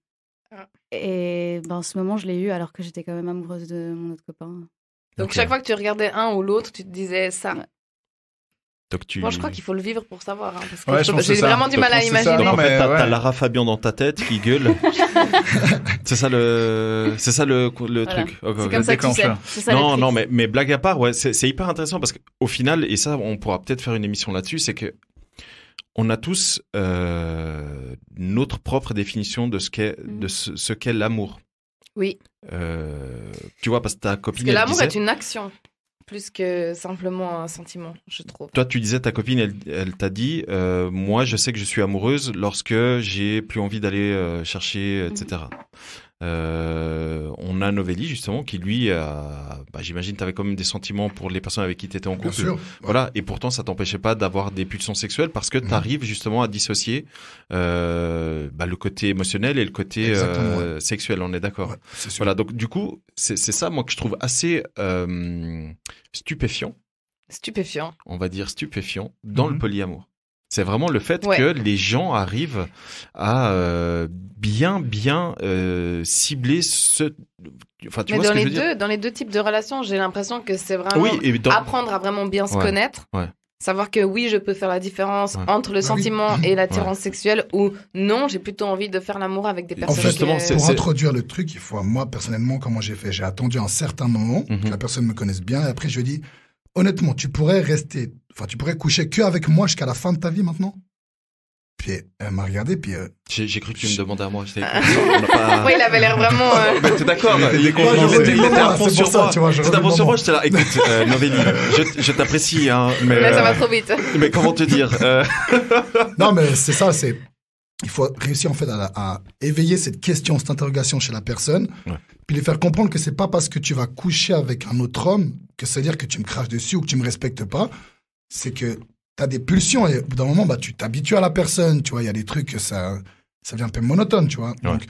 Ah. Et ben, ce moment, je l'ai eu alors que j'étais quand même amoureuse de mon autre copain. Donc, Ok. chaque fois que tu regardais un ou l'autre, tu te disais ça. Ouais. Donc, tu... Moi, je crois qu'il faut le vivre pour savoir. Hein, parce que Ouais, je pense que j'ai c'est ça. vraiment du mal à Je pense que c'est ça. imaginer. Donc, en Non, fait, mais t'as ouais. Lara Fabian dans ta tête qui gueule. c'est ça le Voilà. truc. Ok, C'est ok. comme ça que tu sais. déclencheur. C'est ça, Non, le non, trick. mais blague à part, ouais, c'est hyper intéressant parce qu'au final, et ça, on pourra peut-être faire une émission là-dessus, c'est que on a tous notre propre définition de ce qu'est ce qu'est l'amour. Oui. Tu vois, parce que ta Parce copine, que elle l'amour disait, est une action, plus que simplement un sentiment, je trouve. toi, tu disais, ta copine, elle t'a dit, moi, je sais que je suis amoureuse lorsque j'ai plus envie d'aller chercher, etc. On a Novelli, justement, qui lui, j'imagine, tu avais quand même des sentiments pour les personnes avec qui tu étais en Bien couple. sûr. Voilà, et pourtant, ça t'empêchait pas d'avoir des pulsions sexuelles parce que tu arrives justement à dissocier le côté émotionnel et le côté Exactement, sexuel, on est d'accord. Ouais, c'est sûr. Voilà, donc du coup, c'est ça, moi, que je trouve assez stupéfiant, Stupéfiant. on va dire stupéfiant, dans le Mhm. polyamour. C'est vraiment le fait Ouais. que les gens arrivent à bien cibler ce... Enfin, tu Mais vois ce dans que je les veux dire? dans les deux types de relations, j'ai l'impression que c'est vraiment Oui, et dans... apprendre à vraiment bien se Ouais. connaître. Ouais. savoir que oui, je peux faire la différence entre le sentiment et l'attirance sexuelle, ou non, j'ai plutôt envie de faire l'amour avec des personnes. Justement, pour introduire le truc, il faut, moi, personnellement, comment j'ai fait? J'ai attendu un certain moment que la personne me connaisse bien, et après, je lui ai dit, honnêtement, tu pourrais coucher qu'avec moi jusqu'à la fin de ta vie maintenant? Puis elle m'a regardé, puis... J'ai cru que tu me demandais à moi. Oui, il avait l'air vraiment... T'es d'accord? Il était à fond sur moi. C'était à fond sur moi, j'étais là. Écoute, Novélie, je t'apprécie, hein, mais ça va trop vite. Mais comment te dire Non, mais c'est ça, il faut réussir en fait à éveiller cette question, cette interrogation chez la personne, puis lui faire comprendre que c'est pas parce que tu vas coucher avec un autre homme que ça veut dire que tu me craches dessus ou que tu me respectes pas. C'est que t'as des pulsions et au bout d'un moment, bah, tu t'habitues à la personne, tu vois, il y a des trucs que ça devient un peu monotone, tu vois. Donc,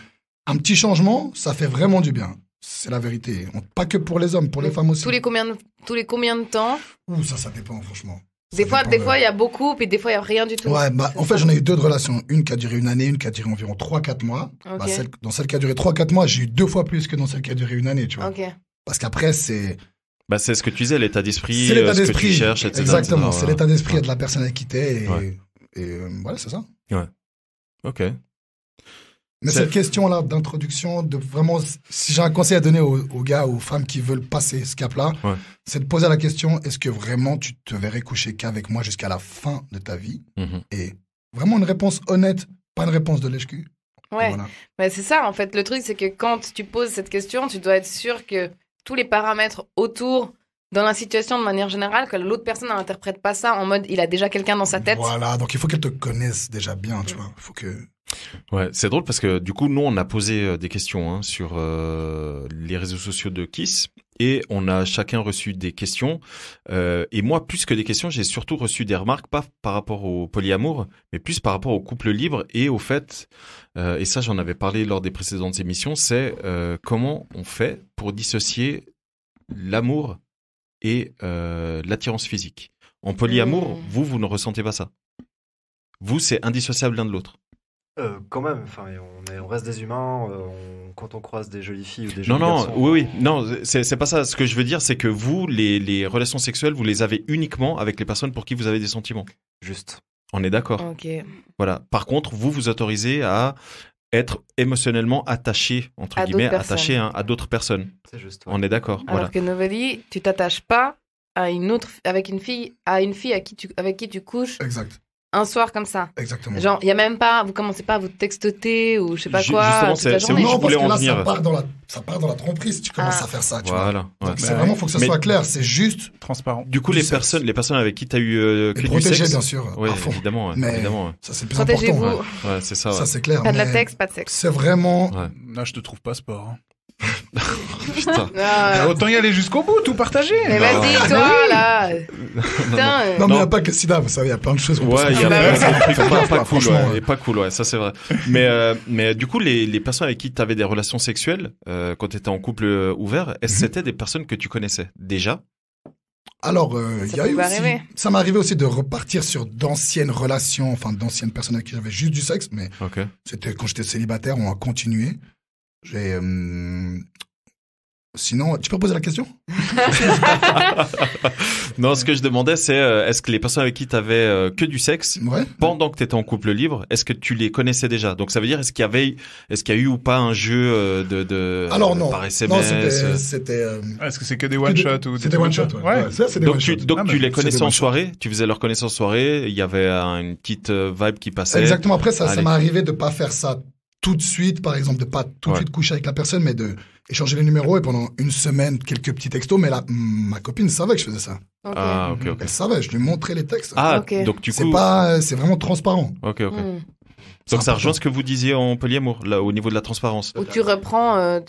un petit changement, ça fait vraiment du bien. C'est la vérité. Pas que pour les hommes, pour les femmes aussi. Tous les combien de temps? Ouh, ça dépend, franchement. Des fois, il y a beaucoup, puis des fois, il n'y a rien du tout. Ouais, bah, en fait, j'en ai eu 2 de relations. Une qui a duré 1 année, une qui a duré environ 3-4 mois. Okay. Bah, dans celle qui a duré 3-4 mois, j'ai eu 2 fois plus que dans celle qui a duré 1 année, tu vois. Okay. Parce qu'après, c'est... Bah, c'est ce que tu disais, l'état d'esprit, c'est l'état ce d'esprit, que tu cherches, etc. Exactement, etc. c'est l'état d'esprit de la personne avec qui t'es et voilà, c'est ça. Ouais. Ok. Mais cette question-là d'introduction, de vraiment, si j'ai un conseil à donner aux gars, aux femmes qui veulent passer ce cap-là, c'est de poser la question, est-ce que vraiment tu te verrais coucher qu'avec moi jusqu'à la fin de ta vie? Et vraiment une réponse honnête, pas une réponse de lèche-cul. Ouais, voilà. Mais c'est ça en fait. Le truc, c'est que quand tu poses cette question, tu dois être sûr que tous les paramètres autour dans la situation de manière générale, que l'autre personne n'interprète pas ça en mode il a déjà quelqu'un dans sa tête. Voilà, donc il faut qu'elle te connaisse déjà bien, tu vois. Il faut que... Ouais, c'est drôle parce que du coup, nous, on a posé des questions sur les réseaux sociaux de Kiss et on a chacun reçu des questions. Et moi, plus que des questions, j'ai surtout reçu des remarques, pas par rapport au polyamour, mais plus par rapport au couple libre et au fait, et ça j'en avais parlé lors des précédentes émissions, c'est comment on fait pour dissocier l'amour et l'attirance physique. En polyamour, vous ne ressentez pas ça. Vous, c'est indissociable l'un de l'autre. Quand même, enfin, on reste des humains. Quand on croise des jolies filles ou des jolis garçons. Oui, non, c'est pas ça. Ce que je veux dire, c'est que vous, les relations sexuelles, vous les avez uniquement avec les personnes pour qui vous avez des sentiments. Juste. On est d'accord. Ok. Voilà. Par contre, vous autorisez à être émotionnellement attaché, entre guillemets, attaché à d'autres personnes. C'est juste. Ouais. On est d'accord. Alors que Novélie, tu t'attaches pas à avec une fille avec qui tu couches. Exact. Un soir comme ça. Exactement. Genre, il y a même pas, vous commencez pas à vous textoter ou je sais pas quoi. Justement, c'est où je voulais en venir. Ça part dans la tromperie si tu commences à faire ça. Tu voilà. vois. Donc c'est vraiment, faut que ça soit clair. C'est juste transparent. Du coup, les personnes avec qui tu as eu que du protéger, sexe, bien sûr. Oui, évidemment. Mais évidemment. ça c'est le plus important. Ouais, c'est ça. Ça c'est clair. Pas de latex, pas de sexe. C'est vraiment. Là, je te trouve pas sport. Hein. Putain. Autant y aller jusqu'au bout, tout partager. Mais vas-y, toi, là. Putain. Non, mais il n'y a pas que SIDA, vous savez, il y a plein de choses. Ouais, il y a pas cool, ouais, ça c'est vrai. Mais du coup, les personnes avec qui tu avais des relations sexuelles, quand tu étais en couple ouvert, est-ce que c'était des personnes que tu connaissais déjà? Alors, il y a eu aussi, ça m'est arrivé aussi de repartir sur d'anciennes relations, enfin d'anciennes personnes avec qui j'avais juste du sexe, mais c'était quand j'étais célibataire, on a continué. Sinon, tu peux poser la question? Non, ce que je demandais, c'est est-ce que les personnes avec qui tu avais que du sexe, pendant que tu étais en couple libre, est-ce que tu les connaissais déjà? Donc ça veut dire, est-ce qu'il y a eu ou pas un jeu Alors non, par SMS? Non, c'était est-ce que c'est que des one-shots ou des one-shots, ouais. Ça, c'est des one-shots. Donc tu les connaissais en soirée? Tu faisais leur connaissance en soirée? Il y avait une petite vibe qui passait? Exactement. Après, ça m'est arrivé de pas faire ça tout de suite, par exemple, de pas tout de suite coucher avec la personne, mais de échanger les numéros et pendant une semaine, quelques petits textos. Mais là, ma copine savait que je faisais ça. Okay. Ah, ok. Elle savait, je lui montrais les textes. Ah, donc du coup... c'est vraiment transparent. Ok. Donc ça rejoint ce que vous disiez en polyamour, là, au niveau de la transparence. Où tu reprends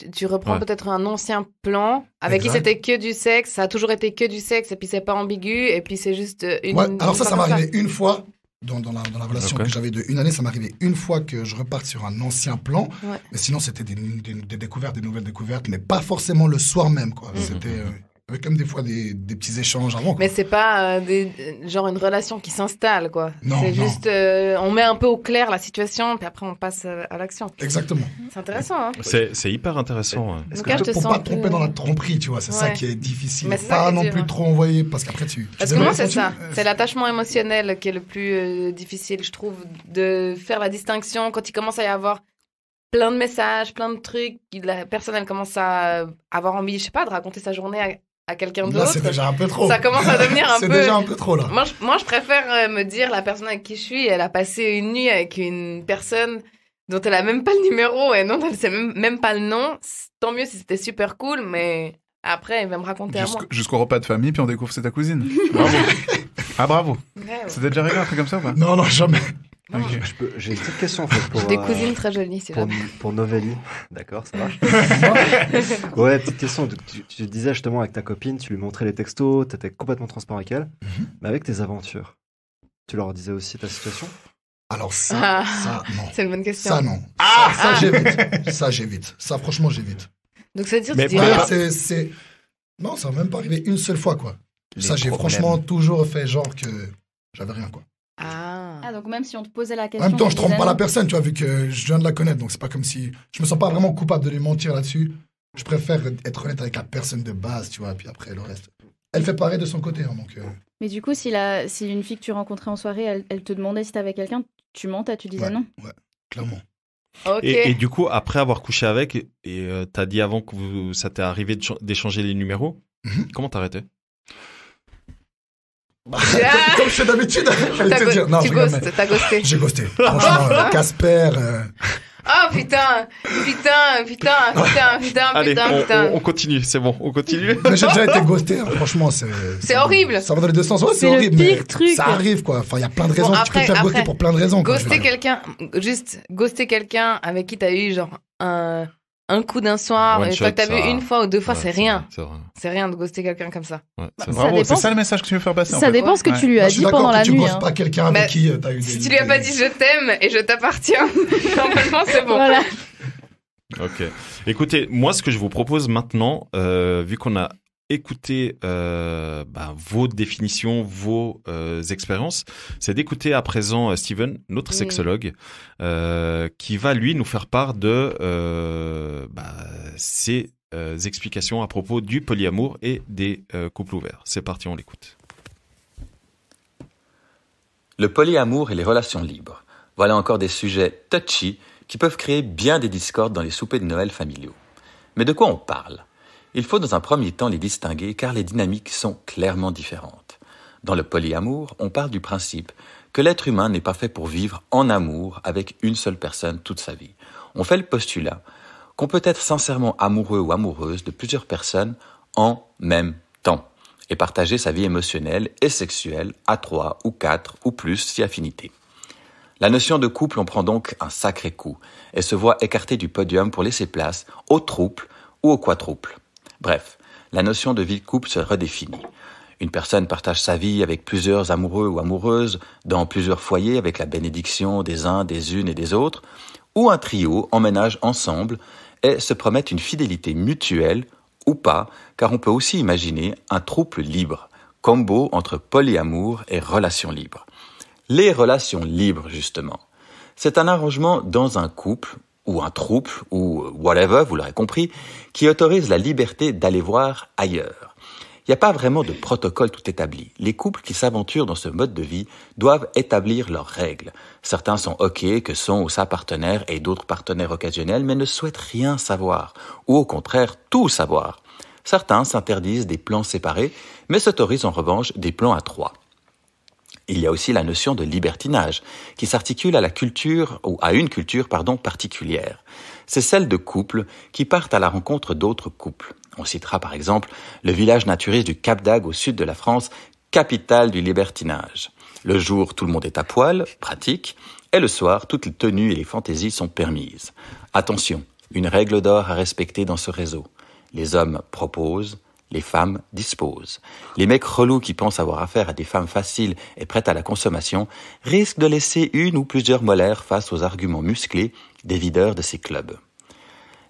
peut-être un ancien plan avec qui c'était que du sexe, ça a toujours été que du sexe, et puis c'est pas ambigu, et puis c'est juste une... Ouais, alors ça m'est arrivé une fois. Dans la relation que j'avais de 1 année, ça m'est arrivé une fois que je reparte sur un ancien plan. Ouais. Mais sinon, c'était des découvertes, des nouvelles découvertes, mais pas forcément le soir même, quoi. C'était avait quand même des fois des petits échanges avant. Quoi. Mais c'est pas genre une relation qui s'installe, quoi. Non, c'est non. juste, on met un peu au clair la situation, puis après on passe à l'action. Exactement. C'est intéressant, hein. C'est hyper intéressant. Ouais. Donc là, je te Pour sens pas te tromper dans la tromperie, tu vois, c'est ça Ouais. qui est difficile. Mais c'est ça Pas qui est non dur, plus hein. trop envoyer, parce qu'après tu... Parce tu que moi, devrais c'est ça. continuer. C'est l'attachement émotionnel qui est le plus difficile, je trouve, de faire la distinction quand il commence à y avoir plein de messages, plein de trucs. La personne, elle commence à avoir envie, je sais pas, de raconter sa journée à quelqu'un d'autre. Là, c'est déjà un peu trop. Ça commence à devenir un peu... C'est déjà un peu trop, là. Moi, je préfère me dire, la personne avec qui je suis, elle a passé une nuit avec une personne dont elle a même pas le numéro et dont elle sait même pas le nom. Tant mieux si c'était super cool, mais après, elle va me raconter à moi. Jusqu'au repas de famille, puis on découvre que c'est ta cousine. Bravo. Ah, bravo. Ouais. C'était déjà arrivé un truc comme ça ou pas? Non, jamais. Non. Ok. J'ai une petite question en fait pour, J'ai des cousines très jolies, c'est vrai. pour Novelli. D'accord, ça marche. Ouais, petite question. Tu disais justement avec ta copine, tu lui montrais les textos, tu étais complètement transparent avec elle. Mais avec tes aventures, tu leur disais aussi ta situation? Alors ça, non. C'est une bonne question. Ça, non. Ça, j'évite. Ça, franchement, j'évite. Donc ça veut dire Mais que tu dirais... C'est... Non, ça va même pas arriver une seule fois, quoi. Les ça, j'ai problèmes. franchement toujours fait genre que j'avais rien, quoi. Ah, donc même si on te posait la En question... même temps, je tu trompe disais pas non. la personne, tu vois, vu que je viens de la connaître. Donc, c'est pas comme si... Je me sens pas vraiment coupable de lui mentir là-dessus. Je préfère être honnête avec la personne de base, tu vois, puis après, le reste. Elle fait pareil de son côté, hein, donc... Mais du coup, si une fille que tu rencontrais en soirée, elle te demandait si t'avais quelqu'un, tu mentais, tu disais non. Ouais, clairement. Ok. Et du coup, après avoir couché avec, et t'as dit avant que ça t'est arrivé d'échanger les numéros, comment t'arrêtais? Comme je fais d'habitude, j'allais te dire. Non, je rigole, mais T'as ghosté. j'ai ghosté. Franchement, Casper... Oh putain, Allez, putain. on continue, c'est bon, on continue. Mais j'ai déjà été ghosté, hein. Franchement, C'est horrible. Ça va dans les deux sens. Ouais, c'est C'est le horrible. pire mais truc. Ça arrive, quoi. Enfin, il y a plein de raisons. Bon, Tu peux te faire après, ghoster pour plein de raisons. quoi, je veux Ghoster dire. quelqu'un, juste ghoster quelqu'un avec qui t'as eu genre un coup d'un soir, One et shot, toi t'as vu ça. une fois ou deux fois, Ouais, c'est rien. C'est vrai. C'est rien de ghoster quelqu'un comme ça. Ouais, c'est Ça vrai. Bravo, dépend- c'est ça le message que tu veux faire passer. en Ça fait. dépend ce que Ouais. tu lui Moi, as je suis dit d'accord pendant que la tu nuit. ghostes hein. pas quelqu'un avec Mais qui t'as eu des... Si tu lui as pas dit je t'aime et je t'appartiens, normalement c'est bon. Voilà. Ok. Écoutez, moi, ce que je vous propose maintenant, vu qu'on a écouté vos définitions, vos expériences, c'est d'écouter à présent Steven, notre sexologue, qui va lui nous faire part de ses explications à propos du polyamour et des couples ouverts. C'est parti, on l'écoute. Le polyamour et les relations libres. Voilà encore des sujets touchy qui peuvent créer bien des discordes dans les soupers de Noël familiaux. Mais de quoi on parle? Il faut dans un premier temps les distinguer car les dynamiques sont clairement différentes. Dans le polyamour, on part du principe que l'être humain n'est pas fait pour vivre en amour avec une seule personne toute sa vie. On fait le postulat qu'on peut être sincèrement amoureux ou amoureuse de plusieurs personnes en même temps et partager sa vie émotionnelle et sexuelle à 3 ou 4 ou plus si affinité. La notion de couple en prend donc un sacré coup et se voit écartée du podium pour laisser place au trouble ou au quadruple. Bref, la notion de vie de couple se redéfinit. Une personne partage sa vie avec plusieurs amoureux ou amoureuses dans plusieurs foyers avec la bénédiction des uns, des unes et des autres, ou un trio emménage ensemble et se promettent une fidélité mutuelle ou pas, car on peut aussi imaginer un trouble libre, combo entre polyamour et relations libres. Les relations libres, justement, c'est un arrangement dans un couple, ou un trouble, ou whatever, vous l'aurez compris, qui autorise la liberté d'aller voir ailleurs. Il n'y a pas vraiment de protocole tout établi. Les couples qui s'aventurent dans ce mode de vie doivent établir leurs règles. Certains sont OK que son ou sa partenaire et d'autres partenaires occasionnels, mais ne souhaitent rien savoir, ou au contraire, tout savoir. Certains s'interdisent des plans séparés, mais s'autorisent en revanche des plans à 3. Il y a aussi la notion de libertinage, qui s'articule à la culture, ou à une culture, particulière. C'est celle de couples qui partent à la rencontre d'autres couples. On citera par exemple le village naturiste du Cap d'Agde au sud de la France, capitale du libertinage. Le jour, tout le monde est à poil, pratique, et le soir, toutes les tenues et les fantaisies sont permises. Attention, une règle d'or à respecter dans ce réseau. Les hommes proposent, les femmes disposent. Les mecs relous qui pensent avoir affaire à des femmes faciles et prêtes à la consommation risquent de laisser une ou plusieurs molaires face aux arguments musclés des videurs de ces clubs.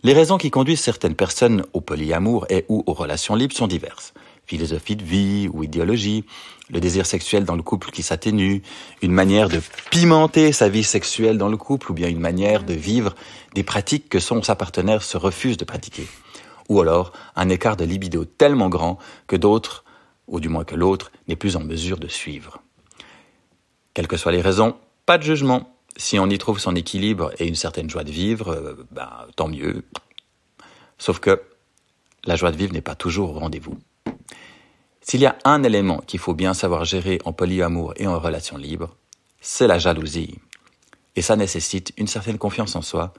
Les raisons qui conduisent certaines personnes au polyamour et ou aux relations libres sont diverses. Philosophie de vie ou idéologie, le désir sexuel dans le couple qui s'atténue, une manière de pimenter sa vie sexuelle dans le couple ou bien une manière de vivre des pratiques que son ou sa partenaire se refuse de pratiquer. Ou alors un écart de libido tellement grand que d'autres, ou du moins que l'autre, n'est plus en mesure de suivre. Quelles que soient les raisons, pas de jugement. Si on y trouve son équilibre et une certaine joie de vivre, tant mieux. Sauf que la joie de vivre n'est pas toujours au rendez-vous. S'il y a un élément qu'il faut bien savoir gérer en polyamour et en relation libre, c'est la jalousie. Et ça nécessite une certaine confiance en soi,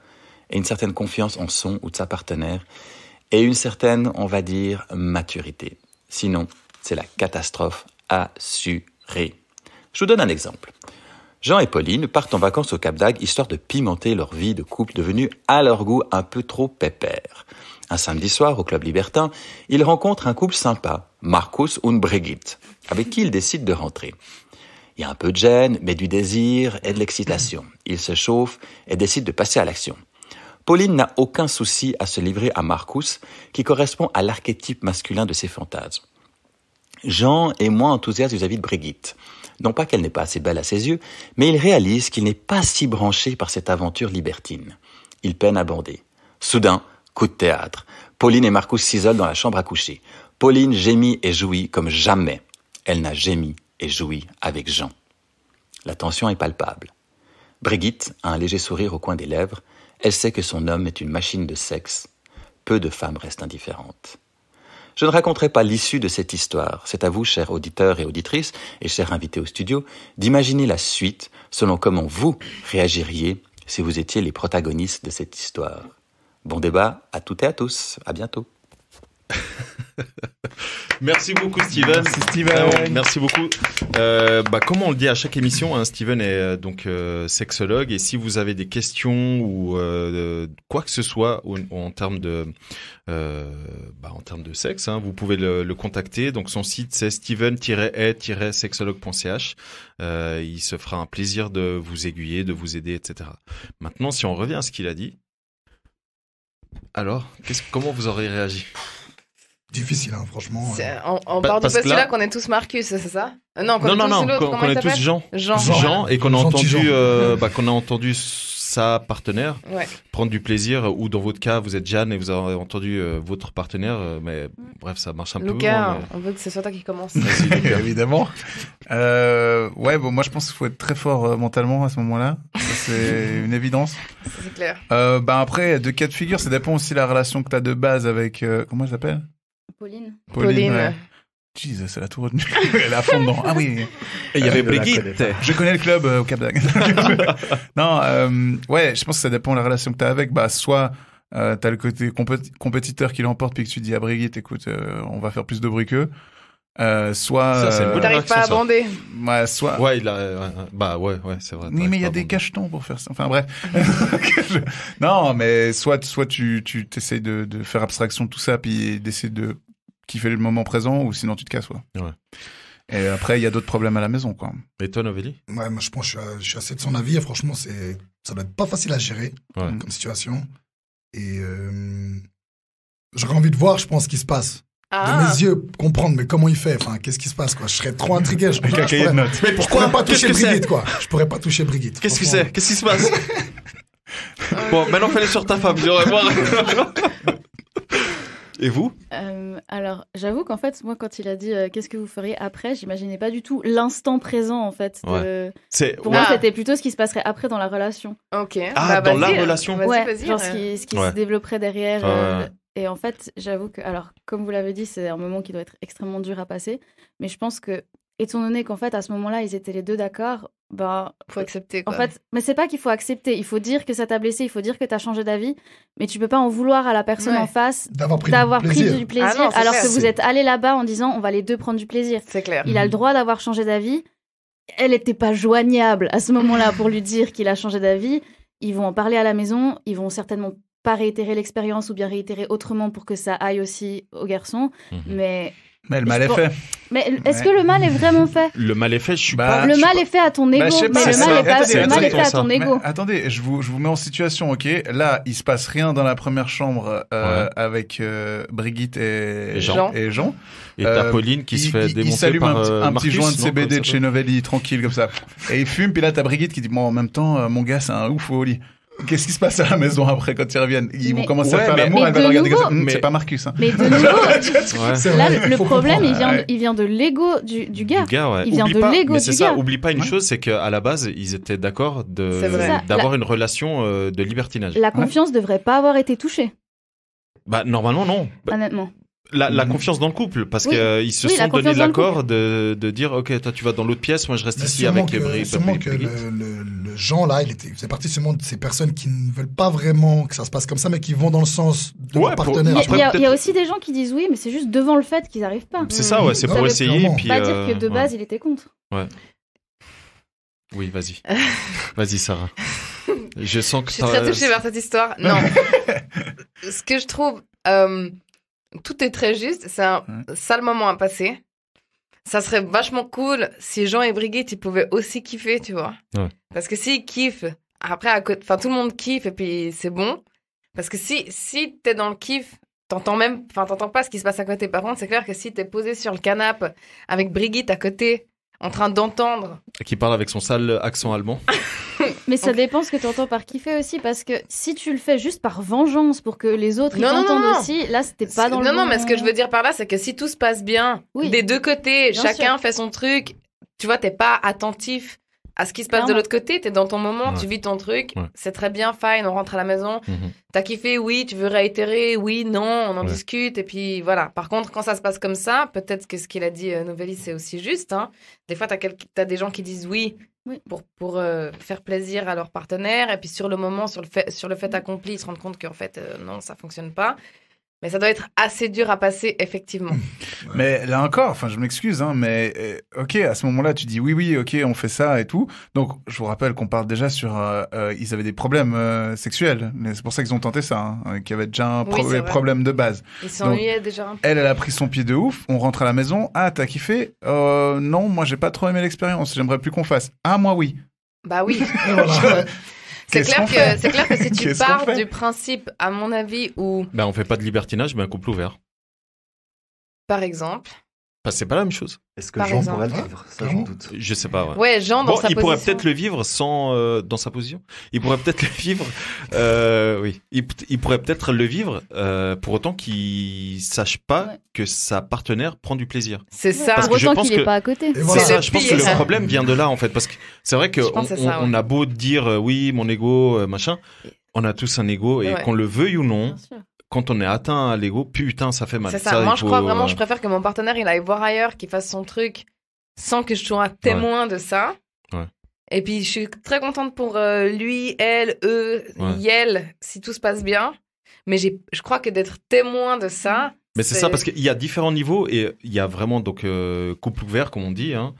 et une certaine confiance en son ou de sa partenaire, et une certaine, on va dire, maturité. Sinon, c'est la catastrophe assurée. Je vous donne un exemple. Jean et Pauline partent en vacances au Cap d'Agde histoire de pimenter leur vie de couple devenue à leur goût un peu trop pépère. Un samedi soir, au Club Libertin, ils rencontrent un couple sympa, Marcus und Brigitte, avec qui ils décident de rentrer. Il y a un peu de gêne, mais du désir et de l'excitation. Ils se chauffent et décident de passer à l'action. Pauline n'a aucun souci à se livrer à Marcus, qui correspond à l'archétype masculin de ses fantasmes. Jean est moins enthousiaste vis-à-vis de Brigitte. Non pas qu'elle n'est pas assez belle à ses yeux, mais il réalise qu'il n'est pas si branché par cette aventure libertine. Il peine à bander. Soudain, coup de théâtre. Pauline et Marcus s'isolent dans la chambre à coucher. Pauline gémit et jouit comme jamais. Elle n'a gémi et joui avec Jean. La tension est palpable. Brigitte a un léger sourire au coin des lèvres. Elle sait que son homme est une machine de sexe. Peu de femmes restent indifférentes. Je ne raconterai pas l'issue de cette histoire. C'est à vous, chers auditeurs et auditrices, et chers invités au studio, d'imaginer la suite selon comment vous réagiriez si vous étiez les protagonistes de cette histoire. Bon débat à toutes et à tous. À bientôt. Merci beaucoup, Steven. Merci, Steven. Merci beaucoup. Comme on le dit à chaque émission, hein, Steven est donc sexologue, et si vous avez des questions ou quoi que ce soit en termes de sexe, hein, vous pouvez le contacter. Donc son site c'est steven-e-sexologue.ch. Il se fera un plaisir de vous aiguiller, de vous aider, etc. Maintenant, si on revient à ce qu'il a dit, alors comment vous aurez réagi? Difficile, hein, franchement. On part du postulat qu'on est tous Marcus, c'est ça? Non, qu'on est tous Jean. Jean, et qu'on a entendu sa partenaire prendre du plaisir, ou dans votre cas, vous êtes Jeanne et vous avez entendu votre partenaire, mais bref, ça marche un peu. Lucas, on veut que ce soit toi qui commence. Évidemment. Moi je pense qu'il faut être très fort mentalement à ce moment-là. Ça, c'est une évidence. C'est clair. Après, de cas de figure, ça dépend aussi de la relation que tu as de base avec... comment elle s'appelle? Pauline. Ouais. Jesus, elle a tout retenu. Elle est à fond dedans. Ah oui. Et il y avait Brigitte. Je connais le club au Cap d'Agde. Non, je pense que ça dépend de la relation que tu as avec. Soit t'as le côté compétiteur qui l'emporte, puis que tu dis à Brigitte, écoute, on va faire plus de bruit qu'eux. Ça, c'est une bonne t'arrives pas à bander. Ouais, soit. Ouais, c'est vrai. Oui, mais il y a des cachetons pour faire ça. Enfin, bref. Non, mais soit tu t'essayes de faire abstraction de tout ça, puis d'essayer de kiffer le moment présent, ou sinon tu te casses, ouais. Et après, il y a d'autres problèmes à la maison, quoi. Et toi, Novelli? Ouais, moi, je pense que je suis assez de son avis, et franchement, ça doit être pas facile à gérer, comme situation. Et j'aurais envie de voir, je pense, ce qui se passe. De mes yeux, comprendre, mais comment il fait, enfin, qu'est-ce qui se passe, quoi. Je serais trop intrigué. Je pourrais pas toucher Brigitte, quoi. Je pourrais pas toucher Brigitte. Qu'est-ce que c'est? Qu'est-ce qui se passe? Bon, maintenant, fallait sur ta femme, j'aurais voir. Et vous? Alors, j'avoue qu'en fait, moi, quand il a dit qu'est-ce que vous feriez après, j'imaginais pas du tout l'instant présent, en fait. Pour moi, c'était plutôt ce qui se passerait après dans la relation. Ok. Dans la relation? Vas-y, genre ce qui se développerait derrière. Et en fait, j'avoue que, alors, comme vous l'avez dit, c'est un moment qui doit être extrêmement dur à passer. Mais je pense que, étant donné qu'en fait, à ce moment-là, ils étaient les deux d'accord, faut accepter, quoi. En fait, mais c'est pas qu'il faut accepter. Il faut dire que ça t'a blessé, il faut dire que t'as changé d'avis. Mais tu peux pas en vouloir à la personne en face d'avoir pris du plaisir, alors que vous êtes allés là-bas en disant on va les deux prendre du plaisir. C'est clair. Il a le droit d'avoir changé d'avis. Elle était pas joignable à ce moment-là pour lui dire qu'il a changé d'avis. Ils vont en parler à la maison. Ils vont certainement pas réitérer l'expérience ou bien réitérer autrement pour que ça aille aussi aux garçons. Mais Mais le mal est fait. Mais est-ce que le mal est vraiment fait? Le mal est fait, je suis pas... Le mal est fait à ton ego, je sais pas, mais le mal est pas, c'est le mal est fait à exactement ton ça. ego. Mais attendez, je vous mets en situation, ok? Là, il se passe rien dans la première chambre avec Brigitte et Jean. Et t'as Pauline qui se fait il démonter s'allume par un petit Marcus, joint de non, CBD comme de ça, chez Novelli, tranquille comme ça. Et il fume, puis là t'as Brigitte qui dit bon en même temps mon gars c'est un ouf au lit. Qu'est-ce qui se passe à la maison après quand ils reviennent? Ils vont commencer à faire l'amour, elle va le regarder comme ça. C'est pas Marcus. Hein. Mais de nouveau, là le problème il vient de l'ego du gars. Il vient de l'ego mais du c'est ça, gars. oublie pas une chose, c'est qu'à la base ils étaient d'accord d'avoir une relation de libertinage. La confiance devrait pas avoir été touchée. Bah normalement non. Honnêtement. La confiance dans le couple, parce qu'ils se sont donné l'accord de dire ok, toi tu vas dans l'autre pièce, moi je reste ici avec Brigitte. Sûrement que le Jean là, il faisait partie sûrement de ces personnes qui ne veulent pas vraiment que ça se passe comme ça, mais qui vont dans le sens de leur partenaire. Il y a aussi des gens qui disent oui, mais c'est juste devant le fait qu'ils n'arrivent pas. C'est ça, c'est pour essayer. Puis pas dire que de base il était contre. Ouais. Oui, vas-y. Vas-y, Sarah. Je sens que je suis très touchée par cette histoire. Non. Ce que je trouve, tout est très juste. C'est un sale moment à passer. Ça serait vachement cool si Jean et Brigitte ils pouvaient aussi kiffer, tu vois. Ouais. Parce que s'ils kiffent, après, tout le monde kiffe et puis c'est bon. Parce que si t'es dans le kiff, t'entends pas ce qui se passe à côté. Par contre, c'est clair que si t'es posé sur le canapé avec Brigitte à côté, en train d'entendre. Qui parle avec son sale accent allemand. Mais ça dépend ce que tu entends par kiffer aussi, parce que si tu le fais juste par vengeance pour que les autres ils t'entendent aussi, là c'était pas dans le Non, mais ce que je veux dire par là, c'est que si tout se passe bien, des deux côtés, chacun fait son truc, tu vois, t'es pas attentif à ce qui se passe de l'autre côté, t'es dans ton moment, tu vis ton truc, c'est très bien, fine, on rentre à la maison, t'as kiffé, oui, tu veux réitérer, oui, non, on en discute, et puis voilà. Par contre, quand ça se passe comme ça, peut-être que ce qu'il a dit Novelli, c'est aussi juste, hein. Des fois, t'as des gens qui disent oui. Pour faire plaisir à leur partenaire, et puis sur le moment, sur le fait accompli, ils se rendent compte qu'en fait, non, ça fonctionne pas. Mais ça doit être assez dur à passer, effectivement. Mais là encore, je m'excuse, hein, mais ok, à ce moment-là, tu dis oui, ok, on fait ça et tout. Donc, je vous rappelle qu'on parle déjà sur, ils avaient des problèmes sexuels. C'est pour ça qu'ils ont tenté ça, hein, qu'il y avait déjà un problème de base. Ils s'ennuyaient déjà un peu. Elle a pris son pied de ouf. On rentre à la maison. Ah, t'as kiffé? Non, moi, j'ai pas trop aimé l'expérience. J'aimerais plus qu'on fasse. Ah, moi, oui. Bah oui. C'est clair que si tu pars du principe, à mon avis, où... on fait pas de libertinage, mais un couple ouvert. Par exemple. C'est pas la même chose. Est-ce que Jean pourrait le vivre? Ça, j'en doute. Je sais pas, Ouais, Jean, dans sa position. Il pourrait peut-être le vivre sans... dans sa position. Il pourrait peut-être le vivre... oui. Il pourrait peut-être le vivre pour autant qu'il sache pas que sa partenaire prend du plaisir. C'est ça. Pour autant qu'il est pas à côté. C'est ça. Je pense que le problème vient de là, en fait. Parce que c'est vrai qu'on a beau dire oui, mon ego, machin. On a tous un ego et qu'on le veuille ou non... Quand on est atteint à l'ego, putain, ça fait mal. C'est ça. Moi, je crois vraiment, je préfère que mon partenaire, il aille voir ailleurs, qu'il fasse son truc sans que je sois témoin de ça. Ouais. Et puis, je suis très contente pour lui, elle, eux, yel, si tout se passe bien. Mais je crois que d'être témoin de ça... Mais c'est ça, parce qu'il y a différents niveaux et il y a vraiment donc couple ouvert, comme on dit, hein,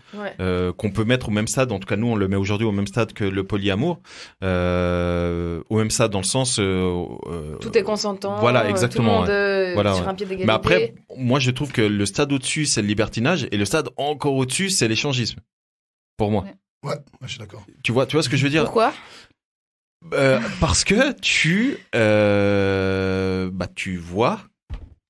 qu'on peut mettre au même stade. En tout cas, nous, on le met aujourd'hui au même stade que le polyamour. Au même stade dans le sens... tout est consentant. Voilà, exactement. Tout le monde sur un pied d'égalité. Mais après, moi, je trouve que le stade au-dessus, c'est le libertinage et le stade encore au-dessus, c'est l'échangisme. Pour moi. Ouais, je suis d'accord. Tu vois ce que je veux dire? Pourquoi? Parce que tu vois...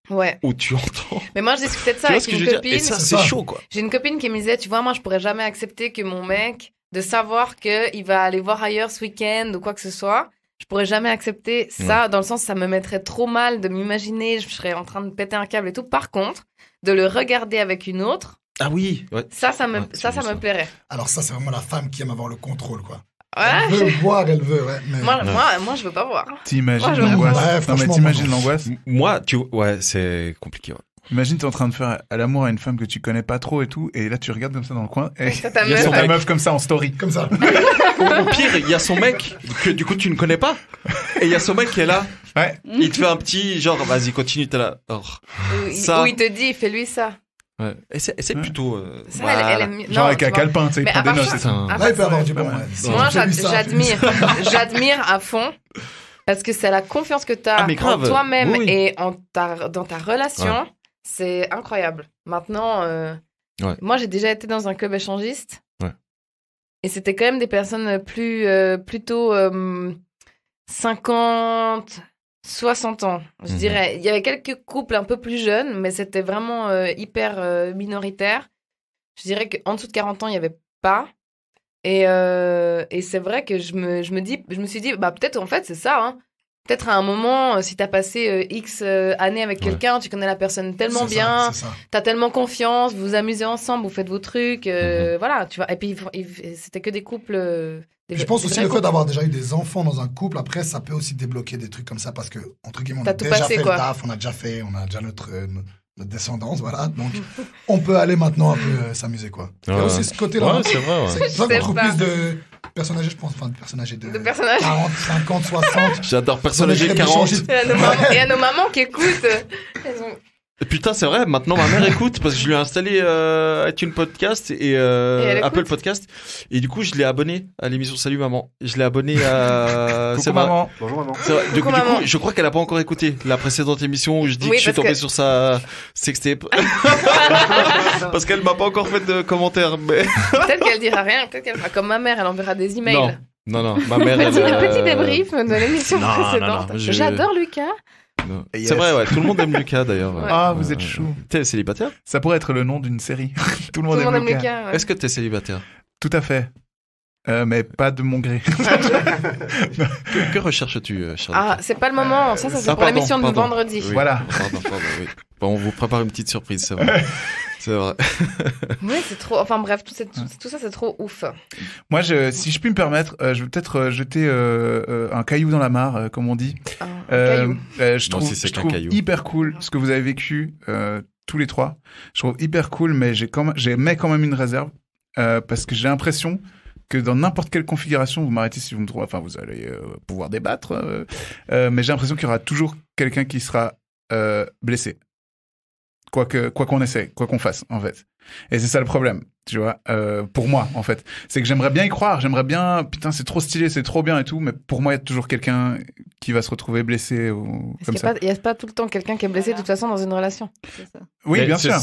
Ouais. Ou tu entends. Mais moi, je discutais de ça avec une copine. Et ça, c'est chaud, quoi. J'ai une copine qui me disait, tu vois, moi, je pourrais jamais accepter que mon mec, de savoir qu'il va aller voir ailleurs ce week-end ou quoi que ce soit, je pourrais jamais accepter ça, dans le sens, ça me mettrait trop mal de m'imaginer, je serais en train de péter un câble et tout. Par contre, de le regarder avec une autre. Ah oui. Ouais. Ça me plairait. Alors ça, c'est vraiment la femme qui aime avoir le contrôle, quoi. Ouais. Elle veut voir, elle veut, mais... Moi, je veux pas voir. T'imagines l'angoisse? Non, mais t'imagines l'angoisse? Moi, c'est compliqué, ouais. Imagine, t'es en train de faire l'amour à une femme que tu connais pas trop et tout, et là, tu regardes comme ça dans le coin, et il y a ta meuf comme ça en story. Comme ça. Au pire, il y a son mec, que du coup, tu ne connais pas, et il y a son mec qui est là. Ouais. Il te fait un petit, genre, vas-y, continue, t'es là. Ou il te dit, fais-lui ça. Ouais. Et c'est plutôt... ça, elle aime... Genre avec un calepin, tu sais, il prend des notes, c'est ça. Là, il peut avoir du bon. Moi, j'admire à fond, parce que c'est la confiance que tu as en toi-même et dans ta relation. c'est incroyable. Maintenant, moi, j'ai déjà été dans un club échangiste. Ouais. Et c'était quand même des personnes plutôt 50, 60 ans, je dirais. Il y avait quelques couples un peu plus jeunes, mais c'était vraiment hyper minoritaire. Je dirais qu'en dessous de 40 ans, il n'y avait pas. Et c'est vrai que je me suis dit, bah peut-être en fait c'est ça, hein. Peut-être à un moment, si t'as passé X années avec quelqu'un, tu connais la personne tellement bien, t'as tellement confiance, vous vous amusez ensemble, vous faites vos trucs, voilà, tu vois. Et puis c'était que des couples. Je pense aussi le fait d'avoir déjà eu des enfants dans un couple, après ça peut aussi débloquer des trucs comme ça parce que entre guillemets on a déjà fait le taf, on a déjà notre descendance, voilà. Donc, on peut aller maintenant un peu s'amuser, quoi. Il y a aussi ce côté-là. Ouais, c'est vrai, ouais. C'est vrai qu'on trouve plus de personnes âgées, je pense, enfin, de personnes âgées de 40, 50, 60. J'adore personnes âgées de 40. Et à nos mamans qui écoutent. Elles ont... Putain, c'est vrai, maintenant ma mère écoute parce que je lui ai installé iTunes Podcast et Apple Podcast. Et du coup, je l'ai abonné à l'émission Salut Maman. Je l'ai abonné à... Coucou maman. Bonjour maman. Du coup, je crois qu'elle a pas encore écouté la précédente émission où je dis que je suis tombé sur sa sextape. Parce qu'elle m'a pas encore fait de commentaires. Mais... Peut-être qu'elle dira rien, peut-être qu'elle fera comme ma mère, elle enverra des emails. Non, ma mère... Petit débrief de l'émission précédente. J'adore Lucas. Yes. C'est vrai, ouais. Tout le monde aime Lucas d'ailleurs. Ouais. Ah, vous êtes chou. T'es célibataire ? Ça pourrait être le nom d'une série. Tout le monde aime Lucas. Ouais. Est-ce que t'es célibataire ? Tout à fait. Mais pas de mon gré. Que recherches-tu, Charles ? Ah, c'est pas le moment. Ça c'est pour l'émission de vendredi. Oui, voilà. Pardon, oui. Bon, on vous prépare une petite surprise, c'est vrai. C'est vrai. Oui, c'est trop. Enfin bref, tout ça, c'est trop ouf. Moi, si je puis me permettre, je vais peut-être jeter un caillou dans la mare, comme on dit. Caillou. Je trouve hyper cool ce que vous avez vécu tous les trois. Je trouve hyper cool, mais j'émets quand même une réserve parce que j'ai l'impression que dans n'importe quelle configuration, vous m'arrêtez si vous me trouvez, enfin vous allez pouvoir débattre, mais j'ai l'impression qu'il y aura toujours quelqu'un qui sera blessé. Quoi qu'on essaie, quoi qu'on fasse, en fait. Et c'est ça le problème, tu vois, pour moi, en fait. C'est que j'aimerais bien y croire, putain, c'est trop stylé, c'est trop bien et tout, mais pour moi, il y a toujours quelqu'un qui va se retrouver blessé ou comme ça. Il n'y a pas tout le temps quelqu'un qui est blessé, de toute façon, dans une relation. C'est ça. Oui, bien sûr.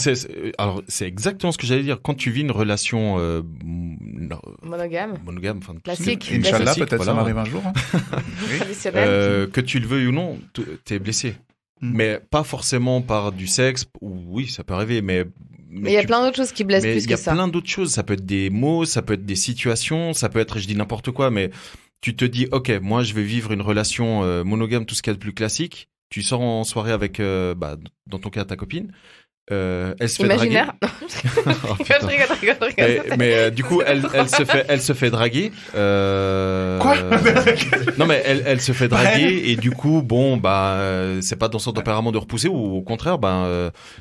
Alors, c'est exactement ce que j'allais dire. Quand tu vis une relation monogame, enfin, classique. Inch'Allah, peut-être ça m'arrive un jour. Hein. Traditionnel. Que tu le veuilles ou non, t'es blessé. Mais pas forcément par du sexe. Oui, ça peut arriver, mais il y a plein d'autres choses qui blessent plus que ça. Il y a plein d'autres choses. Ça peut être des mots, ça peut être des situations, ça peut être, je dis n'importe quoi, mais tu te dis, ok, moi je vais vivre une relation monogame, tout ce qu'il y a de plus classique. Tu sors en soirée avec, dans ton cas, ta copine. Elle se fait imaginaire. draguer. Je rigole. Mais du coup, elle se fait draguer. Quoi? Non, mais elle se fait draguer et du coup, bon, c'est pas dans son tempérament de repousser ou au contraire,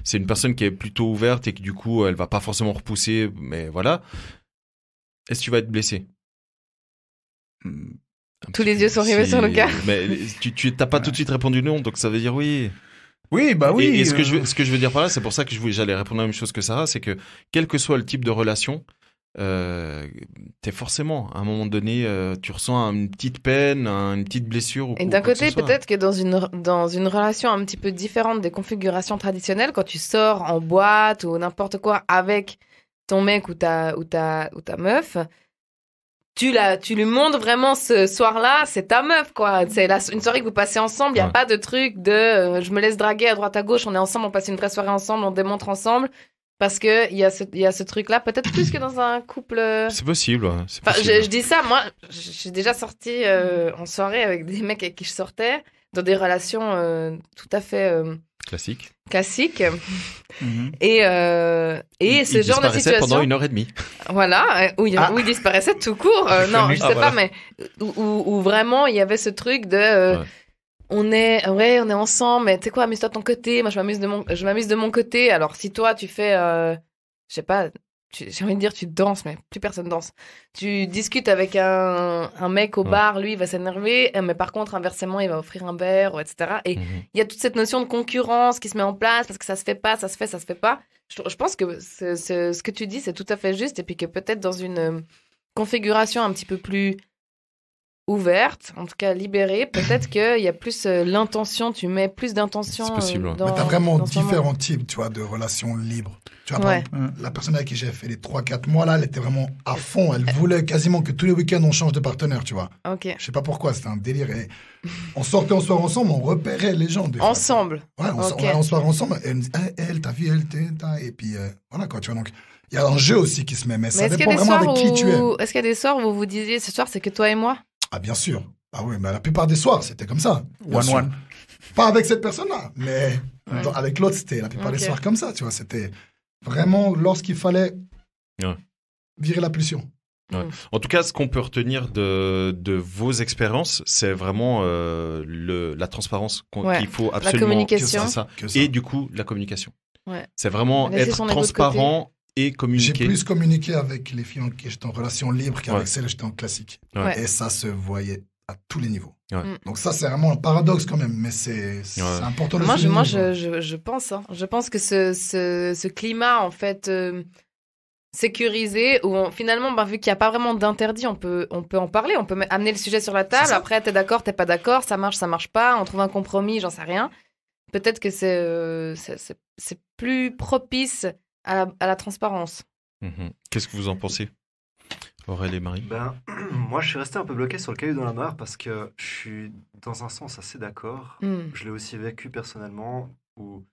c'est une personne qui est plutôt ouverte et qui du coup, elle va pas forcément repousser, mais voilà. Est-ce que tu vas être blessé? Tous les yeux sont rivés sur le cas. Mais tu t'as pas tout de suite répondu non, donc ça veut dire oui. Oui, bah oui. Et ce que je veux dire par là, c'est pour ça que j'allais répondre à la même chose que Sarah, c'est que quel que soit le type de relation, t'es forcément, à un moment donné, tu ressens une petite peine, une petite blessure. Et d'un côté, peut-être que dans une relation un petit peu différente des configurations traditionnelles, quand tu sors en boîte ou n'importe quoi avec ton mec ou ta meuf, tu lui montres vraiment ce soir-là, c'est ta meuf, quoi. C'est une soirée que vous passez ensemble, il n'y a pas de truc de je me laisse draguer à droite à gauche, on est ensemble, on passe une vraie soirée ensemble, on démontre ensemble. Parce que il y a ce truc-là, peut-être plus que dans un couple. C'est possible. Ouais, je dis ça, moi, j'ai déjà sorti en soirée avec des mecs avec qui je sortais, dans des relations tout à fait classiques. Mm-hmm. Et ce genre de situation pendant 1h30. Voilà, où il disparaissait tout court. Non, je sais pas, mais où vraiment il y avait ce truc de. On est ensemble, mais tu sais quoi, amuse-toi de ton côté, moi je m'amuse de mon côté. Alors si toi tu fais, je sais pas, j'ai envie de dire tu danses, mais plus personne danse. Tu discutes avec un mec au bar, lui il va s'énerver, mais par contre inversement il va offrir un verre, etc. Et il y a toute cette notion de concurrence qui se met en place parce que ça se fait pas. Je pense que ce que tu dis c'est tout à fait juste et puis que peut-être dans une configuration un petit peu plus ouverte, en tout cas libérée, peut-être qu'il y a plus l'intention, tu mets plus d'intention C'est possible, ouais. dans Mais t'as vraiment dans ce moment. différents types, tu vois, de relations libres. Tu vois, par Ouais. exemple, la personne avec qui j'ai fait les 3-4 mois, là, elle était vraiment à fond. Elle voulait quasiment que tous les week-ends, on change de partenaire, tu vois. Ok. Je sais pas pourquoi, c'était un délire. Et on sortait en soirée ensemble, on repérait les gens. Des fois. Ensemble. Ouais, on Ok. allait en soirée ensemble. Et elle me dit, elle, t'as vu, elle, et puis voilà, quoi, tu vois. Donc, il y a un jeu aussi qui se met, mais ça Mais est-ce qu'il y dépend a des vraiment soirs avec qui tu es. où... Est-ce qu'il y a des soirs où vous vous disiez, ce soir, c'est que toi et moi? Ah, bien sûr. Ah oui, mais la plupart des soirs, c'était comme ça. Bien sûr. One. Pas avec cette personne-là, mais avec l'autre, c'était la plupart des Ok. soirs comme ça, tu vois. C'était vraiment lorsqu'il fallait Ouais. virer la pulsion. Ouais. En tout cas, ce qu'on peut retenir de vos expériences, c'est vraiment la transparence Ouais. qu'il faut La absolument. communication. C'est ça. Que ça. Et du coup, la communication. Ouais. C'est vraiment Laisser être son ego de transparent et J'ai communiquer. plus communiqué avec les filles qui j'étais en relation libre qu'avec Ouais. celles où j'étais en classique. Ouais. Et ça se voyait à tous les niveaux. Ouais. Donc ça, c'est vraiment un paradoxe quand même, mais c'est important de le Moi, souligner. je pense. Hein. Je pense que ce climat, en fait, sécurisé, où finalement, vu qu'il n'y a pas vraiment d'interdit, on peut en parler, on peut amener le sujet sur la table. Après, t'es d'accord, t'es pas d'accord, ça marche pas, on trouve un compromis, j'en sais rien. Peut-être que c'est plus propice à la transparence. Mhm. Qu'est-ce que vous en pensez, Aurèle et Marie? Ben, moi, je suis resté un peu bloqué sur le caillou dans la mare parce que je suis dans un sens assez d'accord. Mm. Je l'ai aussi vécu personnellement où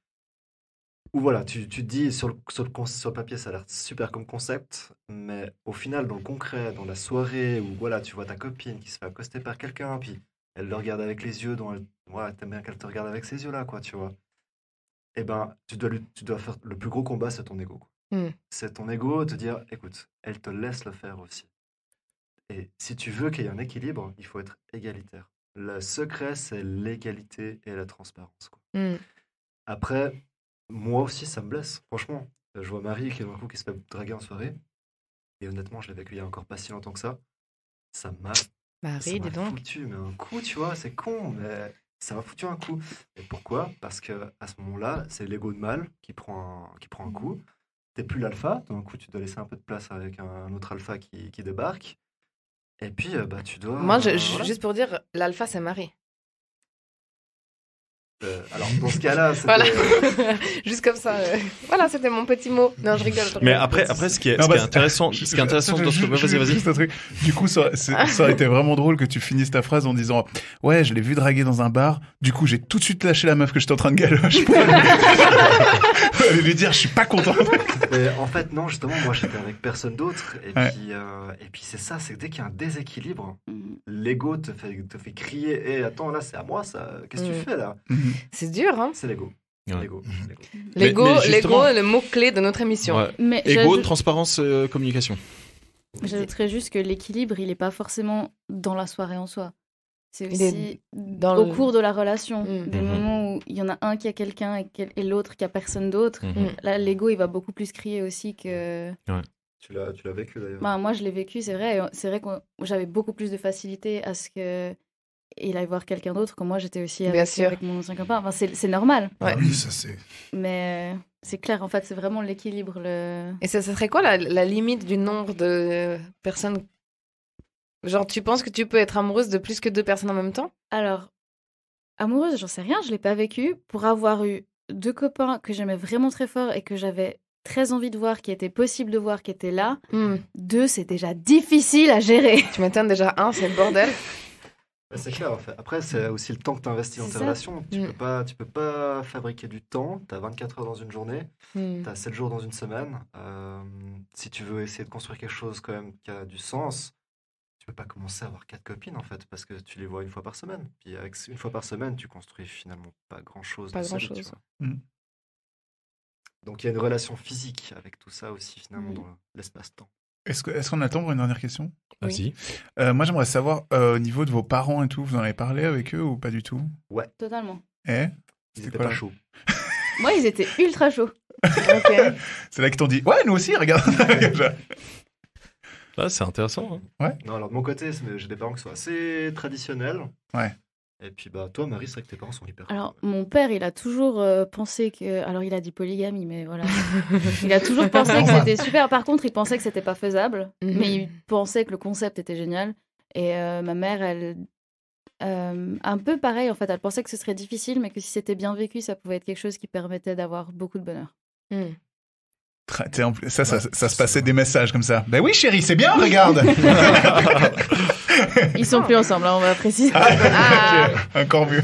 voilà, tu te dis sur le papier, ça a l'air super comme concept, mais au final, dans le concret, dans la soirée où voilà, tu vois ta copine qui se fait accoster par quelqu'un, puis elle le regarde avec les yeux, ouais, t'aimes bien qu'elle te regarde avec ces yeux-là, quoi, tu vois. Eh ben, tu dois faire le plus gros combat, c'est ton ego, quoi. Mm. C'est ton ego te dire, écoute, elle te laisse le faire aussi. Et si tu veux qu'il y ait un équilibre, il faut être égalitaire. Le secret, c'est l'égalité et la transparence, quoi. Mm. Après, moi aussi, ça me blesse, franchement. Je vois Marie qui, d'un coup, qui se fait draguer en soirée. Et honnêtement, je l'ai vécu il y a encore pas si longtemps que ça. Ça m'a Marie, dis donc. foutu, mais un coup, tu vois, c'est con, mais ça m'a foutu un coup. Et pourquoi? Parce que à ce moment-là, c'est l'ego de mâle qui prend un coup. T'es plus l'alpha, d'un coup, tu dois laisser un peu de place avec un autre alpha qui débarque. Et puis, bah, tu dois... Moi, voilà. juste pour dire, l'alpha, c'est Marie. Alors, dans ce cas-là, c'était... Voilà. Juste comme ça. Voilà, c'était mon petit mot. Non, je rigole. Mais après, ce qui est intéressant, dans ce vas-y. Juste un truc. Du coup, ça aurait été vraiment drôle que tu finisses ta phrase en disant ouais, je l'ai vu draguer dans un bar. Du coup, j'ai tout de suite lâché la meuf que j'étais en train de galocher. Allez lui dire, je suis pas content. Mais en fait, non, justement, moi, j'étais avec personne d'autre. Et Ouais. puis c'est ça, c'est que dès qu'il y a un déséquilibre, l'ego te fait crier, et attends, là, c'est à moi, ça. Qu'est-ce que tu fais, là? C'est dur, hein. C'est l'ego. Ouais. L'ego. L'ego, justement- est le mot-clé de notre émission. Ouais. Mais Ego, transparence, communication. j'ajouterais juste que l'équilibre, il n'est pas forcément dans la soirée en soi. C'est Il est aussi dans au le- cours de la relation. Mm. Des Mhm. moments où il y en a un qui a quelqu'un et l'autre qui a personne d'autre. Mhm. Là, l'ego, il va beaucoup plus crier aussi que... Tu l'as vécu, d'ailleurs. Bah, moi, je l'ai vécu, c'est vrai. C'est vrai que j'avais beaucoup plus de facilité à ce que il aille voir quelqu'un d'autre quand moi, j'étais aussi Bien avec, sûr. avec mon ancien copain. Enfin, c'est normal. Ouais. Oui, ça c'est... Mais c'est clair, en fait, c'est vraiment l'équilibre. Et ça serait quoi la limite du nombre de personnes? Genre, tu penses que tu peux être amoureuse de plus que 2 personnes en même temps? Alors, amoureuse, j'en sais rien, je l'ai pas vécu. Pour avoir eu 2 copains que j'aimais vraiment très fort et que j'avais très envie de voir, qui était possible de voir, qui étaient là, 2, c'est déjà difficile à gérer. Tu m'étonnes, déjà 1, c'est le bordel. C'est clair, en fait. Après, c'est aussi le temps que tu investis dans C'est tes ça. relations. Tu peux pas fabriquer du temps. Tu as 24 heures dans une journée. Mm. Tu as 7 jours dans une semaine. Si tu veux essayer de construire quelque chose quand même qui a du sens, tu peux pas commencer à avoir 4 copines, en fait, parce que tu les vois une fois par semaine. Puis avec une fois par semaine, tu construis finalement pas grand-chose. Pas de sa vie, grand-chose. tu vois. Mm. Donc il y a une relation physique avec tout ça aussi, finalement, dans l'espace-temps. Est-ce qu'on a le temps pour une dernière question? Vas-y. Moi, j'aimerais savoir, au niveau de vos parents et tout, vous en avez parlé avec eux ou pas du tout? Ouais. Totalement. Eh? Ils C'est étaient quoi, pas là? chauds. Moi, ils étaient ultra chauds. C'est là qu'ils t'ont dit ouais, nous aussi, regarde. Là, c'est intéressant. Hein. Non, alors de mon côté, j'ai des parents qui sont assez traditionnels. Ouais. Et puis, bah, toi, Marie, c'est vrai que tes parents sont hyper Alors, mon père, il a toujours pensé que... Alors, il a dit polygamie, mais voilà. Il a toujours pensé que c'était super. Par contre, il pensait que c'était pas faisable. Mhm. Mais il pensait que le concept était génial. Et ma mère, elle, un peu pareil, en fait, elle pensait que ce serait difficile, mais que si c'était bien vécu, ça pouvait être quelque chose qui permettait d'avoir beaucoup de bonheur. Ça se passait des messages comme ça. Ben oui, chérie, c'est bien, regarde. Ils sont plus ensemble, hein, on va préciser. Okay. Encore mieux.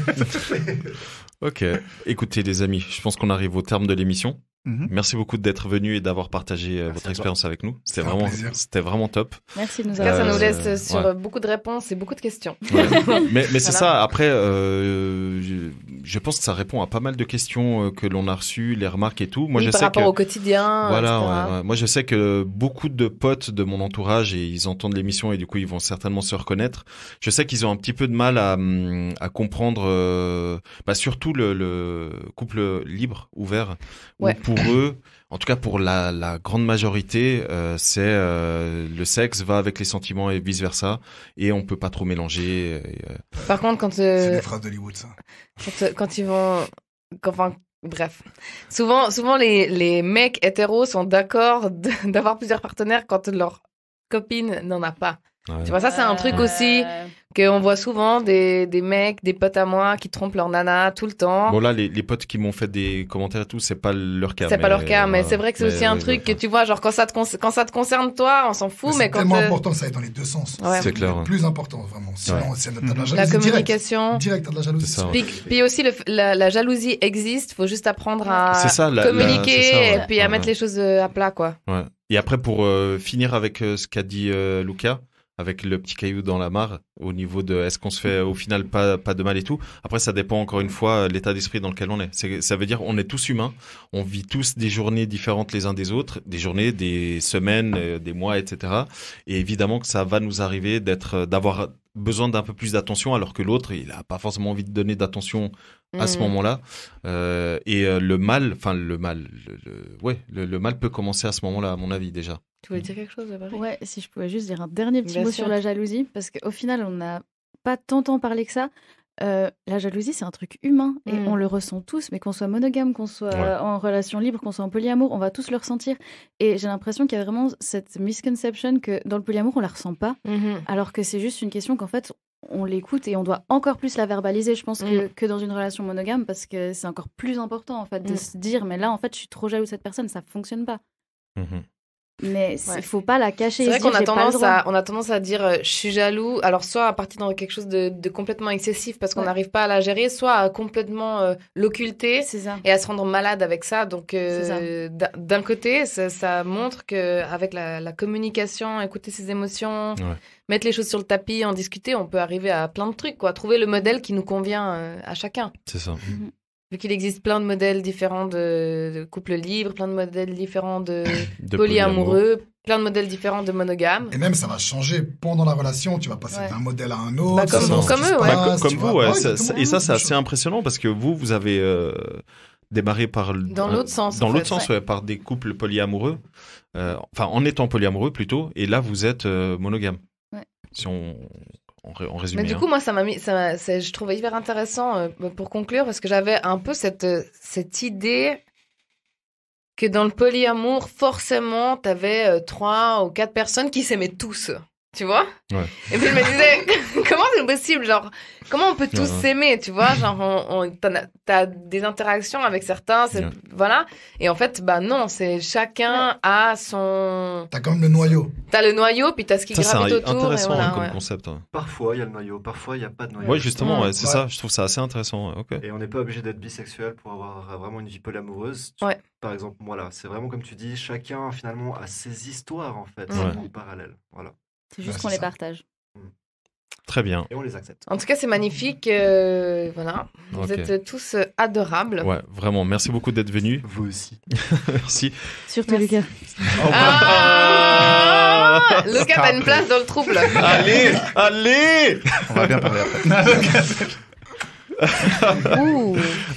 Ok. Écoutez, les amis, je pense qu'on arrive au terme de l'émission. Merci beaucoup d'être venus et d'avoir partagé votre expérience avec nous. C'était vraiment top. Merci de nous avoir. Ça nous laisse laisse sur beaucoup de réponses et beaucoup de questions. Ouais. mais c'est ça. Après, je pense que ça répond à pas mal de questions que l'on a reçues, les remarques et tout. Moi, je par sais rapport que au quotidien. Voilà. Ouais. Moi, je sais que beaucoup de potes de mon entourage et ils entendent l'émission et du coup, ils vont certainement se reconnaître. Je sais qu'ils ont un petit peu de mal à comprendre, surtout le couple libre, ouvert, où pour eux, en tout cas pour la grande majorité, c'est le sexe va avec les sentiments et vice versa, et on peut pas trop mélanger. Par contre, quand c'est des phrases d'Hollywood, ça. Quand ils vont, bref, souvent les mecs hétéros sont d'accord d'avoir plusieurs partenaires quand leur copine n'en a pas. Ouais. Tu vois, ça c'est un truc aussi qu'on voit souvent des mecs, des potes à moi qui trompent leur nana tout le temps. Bon là, les potes qui m'ont fait des commentaires et tout, c'est pas leur cas. C'est pas leur cas, mais c'est vrai que c'est aussi un truc que tu vois, genre quand ça te concerne toi, on s'en fout, mais quand c'est tellement important, ça aille dans les deux sens. Ouais. C'est clair. Le plus important, vraiment. Sinon, c'est t'as de la jalousie. La communication. Direct, t'as de la jalousie. Puis aussi, la jalousie existe, faut juste apprendre à communiquer et puis à mettre les choses à plat, quoi. Ouais. Et après, pour finir avec ce qu'a dit Luca, avec le petit caillou dans la mare, au niveau de est-ce qu'on se fait au final pas de mal et tout. Après, ça dépend encore une fois l'état d'esprit dans lequel on est. Ça veut dire on est tous humains, on vit tous des journées différentes les uns des autres, des journées, des semaines, des mois, etc. Et évidemment que ça va nous arriver d'avoir besoin d'un peu plus d'attention, alors que l'autre, il a pas forcément envie de donner d'attention à ce moment-là. Le mal peut commencer à ce moment-là, à mon avis, déjà. Tu voulais dire quelque chose, Marie ? Ouais, si je pouvais juste dire un dernier petit mot sur la jalousie, parce qu'au final, on n'a pas tant parlé que ça. La jalousie, c'est un truc humain et on le ressent tous, mais qu'on soit monogame, qu'on soit en relation libre, qu'on soit en polyamour, on va tous le ressentir. Et j'ai l'impression qu'il y a vraiment cette misconception que dans le polyamour, on la ressent pas, alors que c'est juste une question qu'en fait, on l'écoute et on doit encore plus la verbaliser, je pense, que dans une relation monogame, parce que c'est encore plus important en fait de se dire, mais là, en fait, je suis trop jaloux de cette personne, ça fonctionne pas. Mais il faut pas la cacher. C'est vrai qu'on a tendance à dire je suis jaloux, alors soit à partir dans quelque chose de complètement excessif parce qu'on n'arrive pas à la gérer, soit à complètement l'occulter et à se rendre malade avec ça. Donc d'un côté, ça montre qu'avec la communication, écouter ses émotions, mettre les choses sur le tapis, en discuter, on peut arriver à plein de trucs, quoi. Trouver le modèle qui nous convient à chacun. C'est ça. Vu qu'il existe plein de modèles différents de couples libres, plein de modèles différents de polyamoureux, plein de modèles différents de monogames. Et même, ça va changer pendant la relation. Tu vas passer d'un modèle à un autre. Comme eux, comme vous, et ça, c'est assez impressionnant parce que vous avez démarré par... Dans l'autre sens. Dans l'autre sens, par des couples polyamoureux. En étant polyamoureux, plutôt. Et là, vous êtes monogame. Ouais. Si on résumé. Mais du coup, moi, je trouvais hyper intéressant pour conclure, parce que j'avais un peu cette idée que dans le polyamour, forcément, t'avais 3 ou 4 personnes qui s'aimaient tous. Tu vois ? Ouais. Et puis je me disais, comment c'est possible ? Genre, comment on peut tous s'aimer ? Tu vois ? Genre, t'as des interactions avec certains, voilà. Et en fait, non, c'est chacun a son... T'as quand même le noyau. T'as le noyau, puis t'as ce qui gravite autour. C'est intéressant et voilà, comme concept. Ouais. Parfois, il y a le noyau, parfois, il n'y a pas de noyau. Oui, justement, c'est ça. Je trouve ça assez intéressant. Okay. Et on n'est pas obligé d'être bisexuel pour avoir vraiment une vie polyamoureuse. Par exemple, moi, là, c'est vraiment comme tu dis, chacun, finalement, a ses histoires, en fait, en parallèle. Voilà. C'est juste qu'on les partage. Très bien. Et on les accepte. En tout cas, c'est magnifique. Voilà. Vous êtes tous adorables. Ouais, vraiment. Merci beaucoup d'être venus. Vous aussi. Merci. Surtout Lucas. Lucas, t'as une place dans le trouble. Allez. On va bien parler après.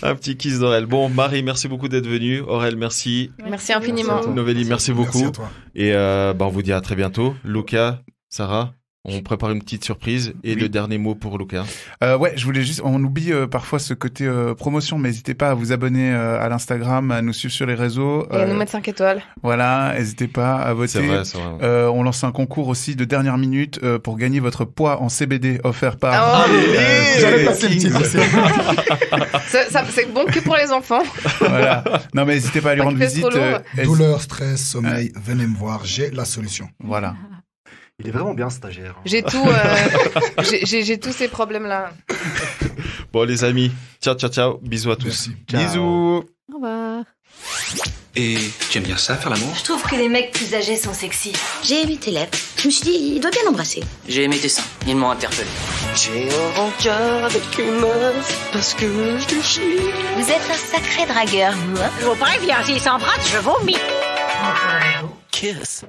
Un petit kiss d'Aurel. Bon, Marie, merci beaucoup d'être venue. Aurel, merci. Merci infiniment. Novélie, merci beaucoup. Merci à toi. Et on vous dit à très bientôt. Luca, Sarah, On prépare une petite surprise. Et Oui. le dernier mot pour Lucas. Ouais, je voulais juste, on oublie parfois ce côté promotion, mais n'hésitez pas à vous abonner à l'Instagram, à nous suivre sur les réseaux. Et à nous mettre 5 étoiles. Voilà, n'hésitez pas à voter. C'est vrai, c'est vrai. On lance un concours aussi de dernière minute pour gagner votre poids en CBD offert par. Oh, J'allais passer le titre. c'est bon que pour les enfants. Voilà. Non, mais n'hésitez pas à lui Pas rendre qu'il fait trop visite. lourd. Douleur, stress, sommeil, venez me voir, j'ai la solution. Voilà. Il est vraiment bien, stagiaire. J'ai tout, j'ai tous ces problèmes-là. Bon, les amis, ciao. Bisous à tous. Merci. Bisous. Au revoir. Et tu aimes bien ça, faire l'amour? Je trouve que les mecs plus âgés sont sexy. J'ai aimé tes lèvres. Je me suis dit, il doit bien l'embrasser. J'ai aimé tes seins. Ils m'ont interpellé. J'ai un rencard avec une meuf parce que je te chie. Vous êtes un sacré dragueur, vous, hein. Je vous préviens, s'il s'embrasse, je vomis. Kiss.